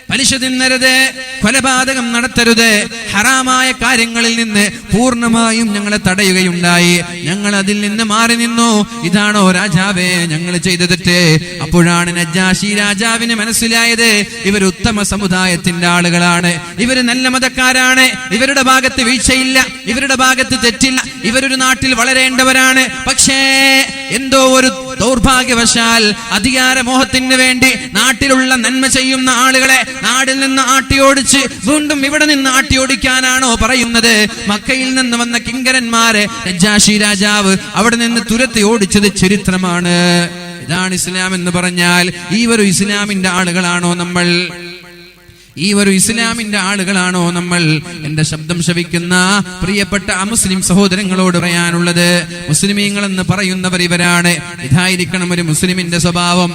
പലിശ തിന്നരുത്, കൊലപാതകം നടത്തരുത്. ഹറാമായ കാര്യങ്ങളിൽ നിന്ന് പൂർണ്ണമായും ഞങ്ങളെ തടയുകയുണ്ടായി. ഞങ്ങൾ അതിൽ നിന്ന് മാറി നിന്നു. ഇതാണോ രാജാവേ ഞങ്ങൾ ചെയ്ത തെറ്റ്? അപ്പോഴാണ് നജ്ജാശി രാജാവിന് മനസ്സിലായത്, ഇവർ ഉത്തമ സമുദായത്തിന്റെ ആളുകളാണ്, ഇവര് നല്ല മതക്കാരാണ്, ഇവരുടെ ഭാഗത്ത് വീഴ്ചയില്ല, ഇവരുടെ ഭാഗത്ത് തെറ്റില്ല, ഇവരൊരു നാട്ടിൽ വളരേണ്ടവരാണ്. പക്ഷേ എന്തോ ഒരു ദൗർഭാഗ്യവശാൽ അധികാരമോഹത്തിന് വേണ്ടി നാട്ടിലുള്ള നന്മ ചെയ്യുന്ന ആളുകളെ നാടിൽ നിന്ന് ആട്ടിയോടിച്ച് വീണ്ടും ഇവിടെ നിന്ന് ആട്ടിയോടിക്കാനാണോ പറയുന്നത്? മക്കയിൽ നിന്ന് വന്ന കിങ്കരന്മാരെ നജ്ജാശി രാജാവ് അവിടെ നിന്ന് തുരത്തി ഓടിച്ചത് ചരിത്രമാണ്. ഇതാണ് ഇസ്ലാം എന്ന് പറഞ്ഞാൽ. ഈ ഒരു ഇസ്ലാമിന്റെ ആളുകളാണോ നമ്മൾ? ഈ ഒരു ഇസ്ലാമിന്റെ ആളുകളാണോ നമ്മൾ? എന്റെ ശബ്ദം ശ്രവിക്കുന്ന പ്രിയപ്പെട്ട അമുസ്ലിം സഹോദരങ്ങളോട് പറയാനുള്ളത്, മുസ്ലിമീങ്ങൾ എന്ന് പറയുന്നവർ ഇവരാണ്. ഇതായിരിക്കണം ഒരു മുസ്ലിമിന്റെ സ്വഭാവം,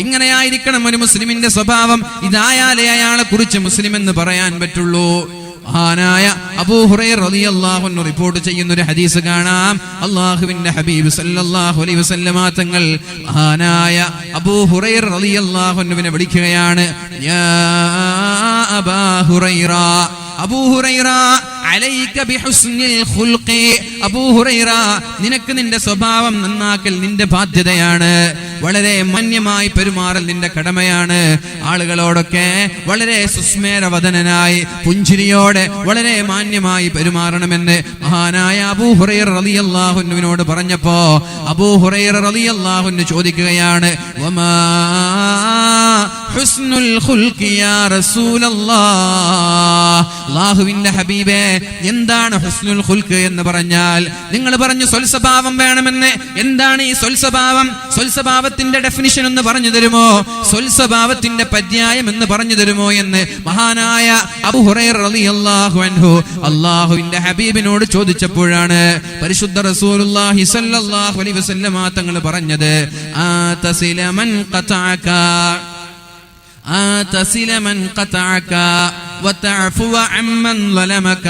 ഇങ്ങനെയായിരിക്കണം ഒരു മുസ്ലിമിന്റെ സ്വഭാവം. ഇതായാലേ അയാളെ കുറിച്ച് മുസ്ലിം എന്ന് പറയാൻ പറ്റുള്ളൂ. മഹാനായ അബൂ ഹുറൈറ റളിയല്ലാഹു അൻഹു റിപ്പോർട്ട് ചെയ്യുന്ന ഒരു ഹദീസ് കാണാം. അല്ലാഹുവിന്റെ ഹബീബ് സല്ലല്ലാഹു അലൈഹി വസല്ലമ തങ്ങൾ മഹാനായ അബൂ ഹുറൈറ റളിയല്ലാഹു അൻഹുവിനെ വിളിക്കുകയാണ്. യാ അബാ ഹുറൈറ, അബൂ ഹുറൈറ അലൈക ബിഹുസ്നിൽ ഖുൽഖി, അബൂ ഹുറൈറ നിനക്ക് നിന്റെ സ്വഭാവം നന്നാക്കൽ നിന്റെ ബാധ്യതയാണ്. വളരെ മാന്യമായി പെരുമാറൽ നിന്റെ കടമയാണ്. ആളുകളോടൊക്കെ വളരെ സുസ്മേരവദനായി പുഞ്ചിരിയോടെ വളരെ മാന്യമായി പെരുമാറണമെന്ന് മഹാനായ അബൂ ഹുറൈറ റളിയല്ലാഹു അൻഹുവിനോട് പറഞ്ഞപ്പോ അബൂ ഹുറൈറ റളിയല്ലാഹു അൻഹു ചോദിക്കുകയാണ്, വമാ ഹുസ്നുൽ ഖുൽഖി യാ റസൂലല്ലാഹ്, അല്ലാഹുവിന്റെ ഹബീബേ എന്താണ് ഹുസ്നുൽ ഖുൽഖ് എന്ന് പറഞ്ഞാൽ? നിങ്ങൾ പറഞ്ഞു സ്വൽസ്വഭാവം വേണമെന്ന്. എന്താണ് ഈ സ്വൽസ്വഭാവം? സ്വൽസ്വഭാവത്തിന്റെ ഡെഫിനിഷൻ ഒന്ന് പറഞ്ഞു തരുമോ? സ്വൽസ്വഭാവത്തിന്റെ പര്യായം എന്ന് പറഞ്ഞു തരുമോ എന്ന് മഹാനായ അബൂ ഹുറൈറ റളിയല്ലാഹു അൻഹു അല്ലാഹുവിന്റെ ഹബീബിനോട് ചോദിച്ചപ്പോഴാണ് പരിശുദ്ധ റസൂലുള്ളാഹി സ്വല്ലല്ലാഹു അലൈഹി വസല്ലമ തങ്ങൾ പറഞ്ഞത്, ആതസില മൻ ഖതഅക, ആതസില മൻ ഖതഅക വതഅഫു അമ്മൻ ളലമക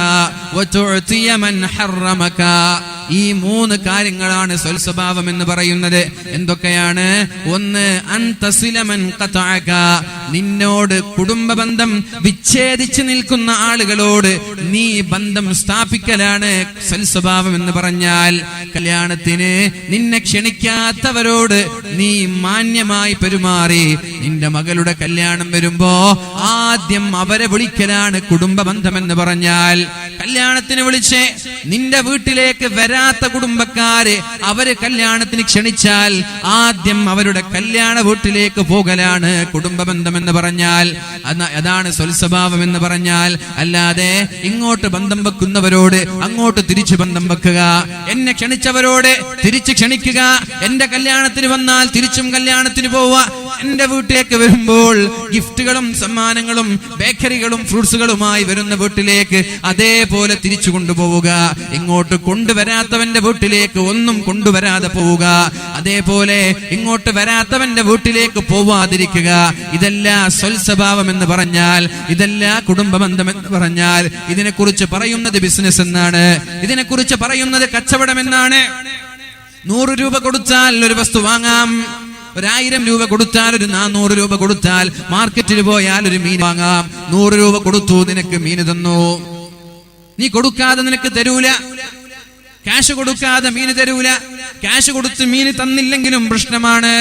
വതുഅതിയ മൻ ഹറമക. ഈ മൂന്ന് കാര്യങ്ങളാണ് സ്വൽസ്വഭാവം എന്ന് പറയുന്നത്. എന്തൊക്കെയാണ്? ഒന്ന്, അൻതസില മൻ ഖതഅക, നിന്നോട് കുടുംബ ബന്ധം വിച്ഛേദിച്ച് നിൽക്കുന്ന ആളുകളോട് നീ ബന്ധം സ്ഥാപിക്കലാണ് സ്വൽസ്വഭാവം എന്ന് പറഞ്ഞാൽ. കല്യാണത്തിന് നിന്നെ ക്ഷണിക്കാത്തവരോട് നീ മാന്യമായി പെരുമാറി. നിന്റെ മകളുടെ കല്യാണം വരുമ്പോ ആദ്യം അവരെ വിളിക്കലാണ് കുടുംബ ബന്ധം എന്ന് പറഞ്ഞാൽ. കല്യാണത്തിന് വിളിച്ച് നിന്റെ വീട്ടിലേക്ക് വരാത്ത കുടുംബക്കാരെ അവര് കല്യാണത്തിന് ക്ഷണിച്ചാൽ ആദ്യം അവരുടെ കല്യാണ വീട്ടിലേക്ക് പോകലാണ് കുടുംബ ബന്ധം എന്ന് പറഞ്ഞാൽ. അതാണ് സ്വൽസ്വഭാവം എന്ന് പറഞ്ഞാൽ. അല്ലാതെ ഇങ്ങോട്ട് ബന്ധം വെക്കുന്നവരോട് അങ്ങോട്ട് തിരിച്ചു ബന്ധം വെക്കുക, എന്നെ ക്ഷണിച്ചവരോട് തിരിച്ചു ക്ഷണിക്കുക, എന്റെ കല്യാണത്തിന് വന്നാൽ തിരിച്ചും കല്യാണത്തിന് പോവുക, എന്റെ വീട്ടിലേക്ക് വരുമ്പോൾ ഗിഫ്റ്റുകളും സമ്മാനങ്ങളും ബേക്കറികളും ഫ്രൂട്ട്സുകളുമായി വരുന്ന വീട്ടിലേക്ക് അതേപോലെ തിരിച്ചു കൊണ്ടുപോവുക. ഇങ്ങോട്ട് കൊണ്ടുവരാത്തവന്റെ വീട്ടിലേക്ക് ഒന്നും കൊണ്ടുവരാതെ പോവുക. അതേപോലെ ഇങ്ങോട്ട് വരാത്തവന്റെ വീട്ടിലേക്ക് പോവാതിരിക്കുക. ഇതല്ല സ്വൽസ്വഭാവം എന്ന് പറഞ്ഞാൽ, ഇതല്ല കുടുംബബന്ധം എന്ന് പറഞ്ഞാൽ. ഇതിനെക്കുറിച്ച് പറയുന്നത് ബിസിനസ് എന്നാണ്, ഇതിനെക്കുറിച്ച് പറയുന്നത് കച്ചവടം എന്നാണ്. 100 രൂപ കൊടുത്താൽ ഒരു വസ്തു വാങ്ങാം, 1000 രൂപ കൊടുത്താൽ, ഒരു 400 രൂപ കൊടുത്താൽ മാർക്കറ്റിൽ പോയാൽ ഒരു മീൻ വാങ്ങാം. 100 രൂപ കൊടുത്തു, നിനക്ക് മീൻ തന്നു. നീ കൊടുക്കാതെ നിനക്ക് തരൂല. ക്യാഷ് കൊടുക്കാതെ മീൻ തരൂല. ക്യാഷ് കൊടുത്ത് മീൻ തന്നില്ലെങ്കിലും പ്രശ്നമാണ്.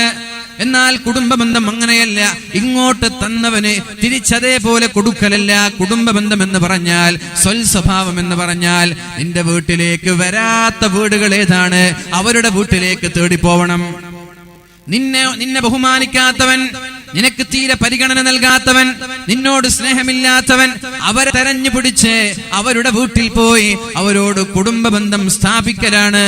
എന്നാൽ കുടുംബബന്ധം അങ്ങനെയല്ല. ഇങ്ങോട്ട് തന്നവന് തിരിച്ചതേപോലെ കൊടുക്കലല്ല കുടുംബബന്ധം എന്ന് പറഞ്ഞാൽ. സ്വൽസ്വഭാവം എന്ന് പറഞ്ഞാൽ നിന്റെ വീട്ടിലേക്ക് വരാത്ത വീടുകൾ ഏതാണ്, അവരുടെ വീട്ടിലേക്ക് തേടിപ്പോവണം. നിന്നെ ബഹുമാനിക്കാത്തവൻ, നിനക്ക് തീരെ പരിഗണന നൽകാത്തവൻ, നിന്നോട് സ്നേഹമില്ലാത്തവൻ, അവരെ തെരഞ്ഞു പിടിച്ച് അവരുടെ വീട്ടിൽ പോയി അവരോട് കുടുംബബന്ധം സ്ഥാപിക്കലാണ്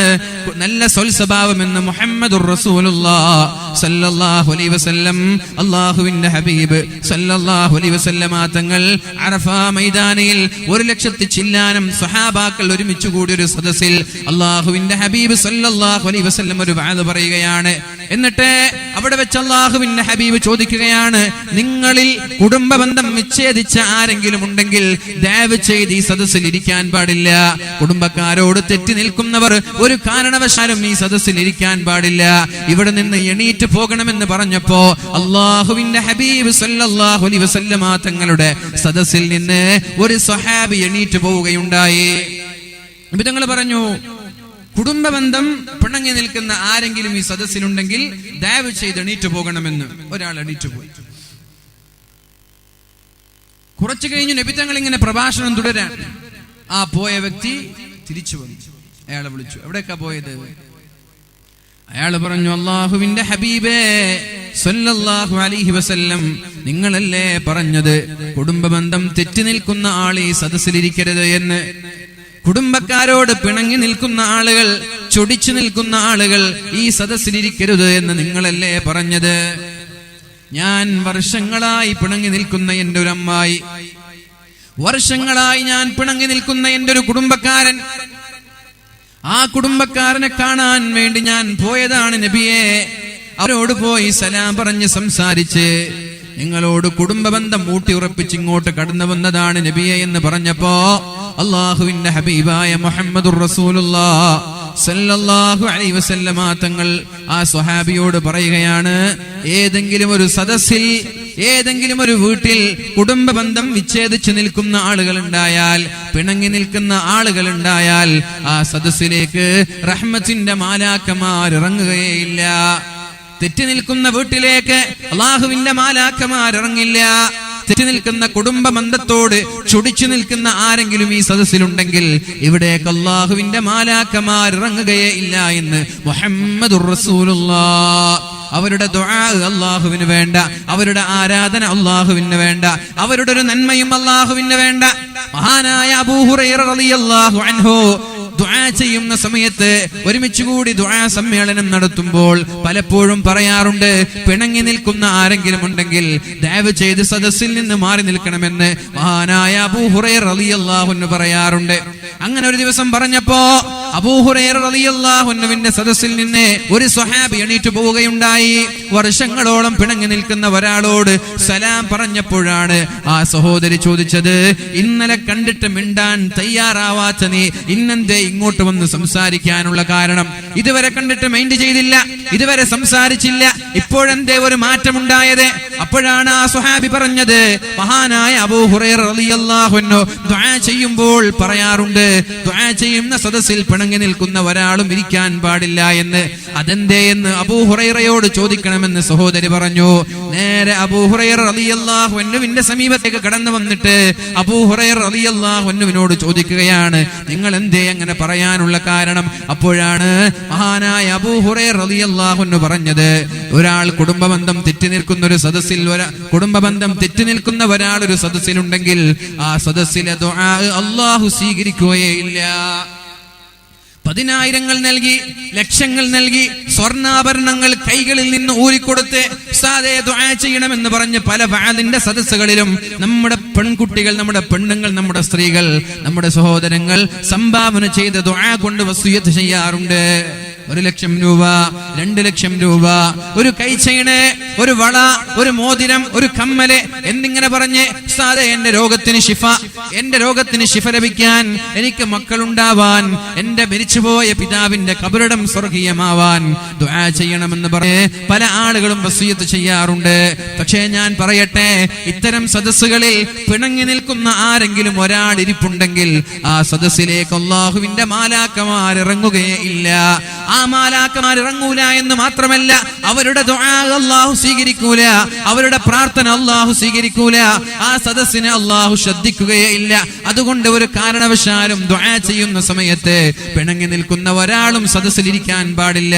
നല്ല സ്വൽസ്വഭാവം എന്ന് മുഹമ്മദുർ റസൂലുള്ളാഹി സല്ലല്ലാഹു അലൈഹി വസല്ലം, അല്ലാഹുവിന്റെ ഹബീബ് സല്ലല്ലാഹു അലൈഹി വസല്ലമ തങ്ങൾ അറഫ മൈതാനിയിൽ 100,000 ചില്ലാനം സ്വഹാബാക്കൾ ഒരുമിച്ച് കൂടി ഒരു സദസ്സിൽ അല്ലാഹുവിന്റെ ഹബീബ് സല്ലല്ലാഹു അലൈഹി വസല്ലം ഒരു വഅദ് പറയുകയാണ്. എന്നിട്ട് അവിടെ വെച്ച് അല്ലാഹുവിന്റെ ഹബീബ് ചോദിക്കുകയാണ്, നിങ്ങളിൽ കുടുംബബന്ധം വിച്ഛേദിച്ച ആരെങ്കിലും ഉണ്ടെങ്കിൽ ദയവ് ചെയ്ത് ഈ സദസ്സിൽ ഇരിക്കാൻ പാടില്ല. കുടുംബക്കാരോട് തെറ്റി നിൽക്കുന്നവർ ഒരു കാരണവശാലും ഈ സദസ്സിൽ ഇരിക്കാൻ പാടില്ല. ഇവിടെ നിന്ന് എണീറ്റ് പോകണമെന്ന് പറഞ്ഞപ്പോ അല്ലാഹുവിന്റെ ഹബീബ് സല്ലല്ലാഹു അലൈഹി വസല്ലമ തങ്ങളുടെ സദസ്സിൽ നിന്ന് ഒരു സ്വഹാബി എണീറ്റ് പോവുകയുണ്ടായി. നബി തങ്ങൾ പറഞ്ഞു, കുടുംബബന്ധം പിണങ്ങി നിൽക്കുന്ന ആരെങ്കിലും ഈ സദസ്സിലുണ്ടെങ്കിൽ ദയവ് ചെയ്ത് എണീറ്റ് പോകണമെന്ന്. ഒരാൾ എണീറ്റ് പോയി. കുറച്ചു കഴിഞ്ഞു നബി തങ്ങൾ ഇങ്ങനെ പ്രഭാഷണം തുടരാൻ. ആ പോയ വ്യക്തി തിരിച്ചു വന്നു. അയാളെ വിളിച്ചു, എവിടേക്കാ പോയത്? അയാള് പറഞ്ഞു, അല്ലാഹുവിന്റെ ഹബീബേ സല്ലല്ലാഹു അലൈഹി വസല്ലം, നിങ്ങളല്ലേ പറഞ്ഞത് കുടുംബബന്ധം തെറ്റി നിൽക്കുന്ന ആൾ ഈ സദസ്സിലിരിക്കരുത് എന്ന്. കുടുംബക്കാരോട് പിണങ്ങി നിൽക്കുന്ന ആളുകൾ, ചൊടിച്ചു നിൽക്കുന്ന ആളുകൾ ഈ സദസ്സിലിരിക്കരുത് എന്ന് നിങ്ങളല്ലേ പറഞ്ഞത്. ഞാൻ വർഷങ്ങളായി പിണങ്ങി നിൽക്കുന്ന എന്റെ ഒരു അമ്മായി, വർഷങ്ങളായി ഞാൻ പിണങ്ങി നിൽക്കുന്ന എന്റെ ഒരു കുടുംബക്കാരൻ, ആ കുടുംബക്കാരനെ കാണാൻ വേണ്ടി ഞാൻ പോയതാണ് നബിയെ. അവരോട് പോയി സലാം പറഞ്ഞ് സംസാരിച്ച് നിങ്ങളോട് കുടുംബബന്ധം ഊട്ടി ഉറപ്പിച്ച് ഇങ്ങോട്ട് കടന്നു വന്നതാണ് നബിയെ എന്ന് പറഞ്ഞപ്പോ അല്ലാഹുവിന്റെ ഹബീബായ മുഹമ്മദുർ റസൂലുള്ളാഹി സല്ലല്ലാഹു അലൈഹി വസല്ലമ തങ്ങൾ ആ സ്വഹാബിയോട് പറയുകയാണ്, ഏതെങ്കിലും ഒരു സദസ്സിൽ, ഏതെങ്കിലും ഒരു വീട്ടിൽ കുടുംബബന്ധം വിച്ഛേദിച്ചു നിൽക്കുന്ന ആളുകൾ ഉണ്ടായാൽ, പിണങ്ങി നിൽക്കുന്ന ആളുകൾ ഉണ്ടായാൽ ആ സദസ്സിലേക്ക് റഹ്മത്തിന്റെ മാലാക്കമാർ ഇറങ്ങുകയില്ല. തെറ്റി നിൽക്കുന്ന വീട്ടിലേക്ക് അല്ലാഹുവിന്റെ മാലാക്കമാർ ഇറങ്ങില്ല. തെറ്റി നിൽക്കുന്ന കുടുംബ ബന്ധത്തോട് ചൊടിച്ചു നിൽക്കുന്ന ആരെങ്കിലും ഈ സദസ്സിലുണ്ടെങ്കിൽ ഇവിടേക്ക് അല്ലാഹുവിന്റെ മാലാക്കമാർ ഇറങ്ങുകയേ ഇല്ല എന്ന് മുഹമ്മദുർ റസൂലുള്ളാഹി. അവരുടെ ദുആ അല്ലാഹുവിന് വേണ്ട, അവരുടെ ആരാധന അല്ലാഹുവിന് വേണ്ട, അവരുടെ ഒരു നന്മയും അല്ലാഹുവിന് വേണ്ട. മഹാനായ അബൂ ഹുറൈറ റളിയല്ലാഹു അൻഹു ദുആ ചെയ്യുന്ന സമയത്ത് ഒരുമിച്ച് കൂടി ദുആ സമ്മേളനം നടത്തുമ്പോൾ പലപ്പോഴും പറയാറുണ്ട്, പിണങ്ങി നിൽക്കുന്ന ആരെങ്കിലും ഉണ്ടെങ്കിൽ ദയവ് ചെയ്ത് സദസ്സിൽ നിന്ന് മാറി നിൽക്കണമെന്ന് മഹാനായ അബൂ ഹുറൈറ റളിയല്ലാഹു അൻഹു പറയാറുണ്ട്. അങ്ങനെ ഒരു ദിവസം പറഞ്ഞപ്പോ അബൂ ഹുറൈറ റളിയല്ലാഹു അൻഹുവിന്റെ സദസ്സിൽ നിന്ന് ഒരു സ്വഹാബി എണീറ്റ് പോവുകയുണ്ടായി. വർഷങ്ങളോളം പിണങ്ങി നിൽക്കുന്ന ഒരാളോട് സലാം പറഞ്ഞപ്പോഴാണ് ആ സഹോദരി ചോദിച്ചത്, ഇന്നലെ കണ്ടിട്ട് മിണ്ടാൻ തയ്യാറാവാത്ത നീ ഇന്നെന്തേ ഇങ്ങോട്ട് വന്ന് സംസാരിക്കാനുള്ള കാരണം? ഇതുവരെ കണ്ടിട്ട് മൈൻഡ് ചെയ്തില്ല, ഇതുവരെ സംസാരിച്ചില്ല, ഇപ്പോഴെന്തേ ഒരു മാറ്റമുണ്ടായത്? അപ്പോഴാണ് ആ സ്വഹാബി പറഞ്ഞത്, മഹാനായ അബൂ ഹുറൈറ റളിയല്ലാഹു അൻഹു ദുആ ചെയ്യുമ്പോൾ പറയാറുണ്ട്, ദുആ ചെയ്യുന്ന സദസ്സിൽ പിണങ്ങി നിൽക്കുന്ന ഒരാളും ഇരിക്കാൻ പാടില്ല എന്ന്. അതെന്തേ എന്ന് അബൂ ഹുറൈറയോട് ചോദിക്കണമെന്ന് സഹോദരി പറഞ്ഞു. നേരെ അബൂ ഹുറൈറ റളിയല്ലാഹു അൻഹുവിന്റെ സമീപത്തേക്ക് കടന്നു വന്നിട്ട് അബൂ ഹുറൈറ റളിയല്ലാഹു അൻഹുവിനോട് ചോദിക്കുകയാണ്, നിങ്ങൾ എന്തേ അങ്ങനെ പറയാനുള്ള കാരണം? അപ്പോഴാണ് മഹാനായ അബൂ ഹുറൈറ റളിയല്ലാഹു അൻഹു പറഞ്ഞത്, ഒരാൾ കുടുംബബന്ധം തെറ്റി നിൽക്കുന്ന ഒരു സദസ്സിൽ, കുടുംബബന്ധം തെറ്റി നിൽക്കുന്ന ഒരാൾ ഒരു സദസ്സിലുണ്ടെങ്കിൽ ആ സദസ്സിലെ ദുആ അല്ലാഹു സ്വീകരിക്കുകയേ ഇല്ല. 10,000 നൽകി, ലക്ഷങ്ങൾ നൽകി, സ്വർണ്ണാഭരണങ്ങൾ കൈകളിൽ നിന്ന് ഊരിക്കൊടുത്ത് ഉസ്താദേ ദുആ ചെയ്യണമെന്ന് പറഞ്ഞ് പല വഅദിന്റെ സദസ്സുകളിലും നമ്മുടെ പെൺകുട്ടികൾ, നമ്മുടെ പെണ്ണുങ്ങൾ, നമ്മുടെ സ്ത്രീകൾ, നമ്മുടെ സഹോദരങ്ങൾ സംഭാവന ചെയ്ത ദുആ കൊണ്ട് വസിയ്യത്ത് ചെയ്യാറുണ്ട്. 1,00,000 രൂപ, 2,00,000 രൂപ, ഒരു കൈചെയിന്, ഒരു വള, ഒരു മോതിരം, ഒരു കമ്മല് എന്നിങ്ങനെ പറഞ്ഞ് ഉസ്താദേ എന്റെ രോഗത്തിന് ശിഫ ലഭിക്കാൻ, എനിക്ക് മക്കളുണ്ടാവാൻ, എന്റെ മരിച്ചുപോയ പിതാവിന്റെ ഖബറിടം സ്വർഗീയമാവാൻ ദുആ ചെയ്യണമെന്ന് പറഞ്ഞ് പല ആളുകളും വസിയ്യത്ത് ചെയ്യാറുണ്ട്. പക്ഷേ ഞാൻ പറയട്ടെ, ഇത്തരം സദസ്സുകളിൽ പിണങ്ങി നിൽക്കുന്ന ആരെങ്കിലും ഒരാൾ ഇരിപ്പുണ്ടെങ്കിൽ ആ സദസ്സിലേക്ക് അല്ലാഹുവിന്റെ മാലാക്കമാർ ഇറങ്ങുകയേ ഇല്ല. ആ മാലാക്കമാർ ഇറങ്ങൂല എന്ന് മാത്രമല്ല, അവരുടെ ദുആ അല്ലാഹു സ്വീകരിക്കൂല, അവരുടെ പ്രാർത്ഥന അല്ലാഹു സ്വീകരിക്കൂല, ആ സദസ്സിനെ അല്ലാഹു ശ്രദ്ധിക്കുകയേ ഇല്ല. അതുകൊണ്ട് ഒരു കാരണവശാലും ദുആ ചെയ്യുന്ന സമയത്ത് പിണങ്ങി നിൽക്കുന്ന ഒരാളും സദസ്സിലിരിക്കാൻ പാടില്ല.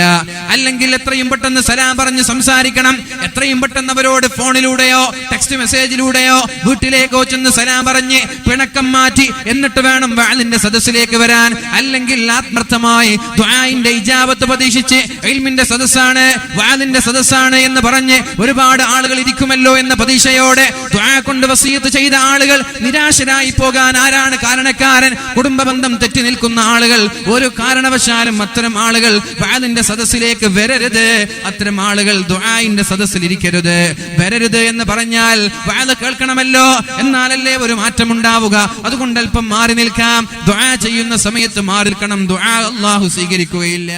അല്ലെങ്കിൽ എത്രയും പെട്ടെന്ന് സലാം പറഞ്ഞ് സംസാരിക്കണം. എത്രയും പെട്ടെന്ന് അവരോട് ഫോണിലൂടെയോ ടെക്സ്റ്റ് മെസ്സേജിലൂടെയോ വീട്ടിലേക്കോ ചെന്ന് സലാം പറഞ്ഞ് പിണക്കം മാറ്റി എന്നിട്ട് വേണം വഅദിന്റെ സദസ്സിലേക്ക് വരാൻ. അല്ലെങ്കിൽ ആത്മാർത്ഥമായി ദുആഇന്റെ ഇജാബത്ത് പ്രതീക്ഷിച്ച് ഇൽമിന്റെ സദസ്സാണ്, വഅദിന്റെ സദസ്സാണ് എന്ന് പറഞ്ഞ് ഒരുപാട് ആളുകൾ ഇരിക്കുമല്ലോ എന്ന പ്രതീക്ഷയോടെ ദുആ കൊണ്ട് വസിയ്യത്ത് ചെയ്ത ആളുകൾ നിരാശരായി പോകാൻ ആരാണ് കാരണക്കാരൻ? കുടുംബ ബന്ധം തെറ്റി നിൽക്കുന്ന ആളുകൾ. ഒരു കാരണവശാലും അത്തരം ആളുകൾ വഅദിന്റെ സദസ്സിലേക്ക് വരരുത്. അത്തരം ആളുകൾ ദുആഇന്റെ സദസ്സിൽ ഇരിക്കരുത്. വരരുത് എന്ന് പറഞ്ഞാൽ വഅദ് കേൾക്കണമല്ലോ, എന്നാലല്ലേ ഒരു മാറ്റം ഉണ്ടാവുക. അതുകൊണ്ട് അല്പം മാറി നിൽക്കാം. ദുആ ചെയ്യുന്ന സമയത്ത് മാറി നിൽക്കണം. ദുആ അല്ലാഹു സ്വീകരിക്കുകയില്ല.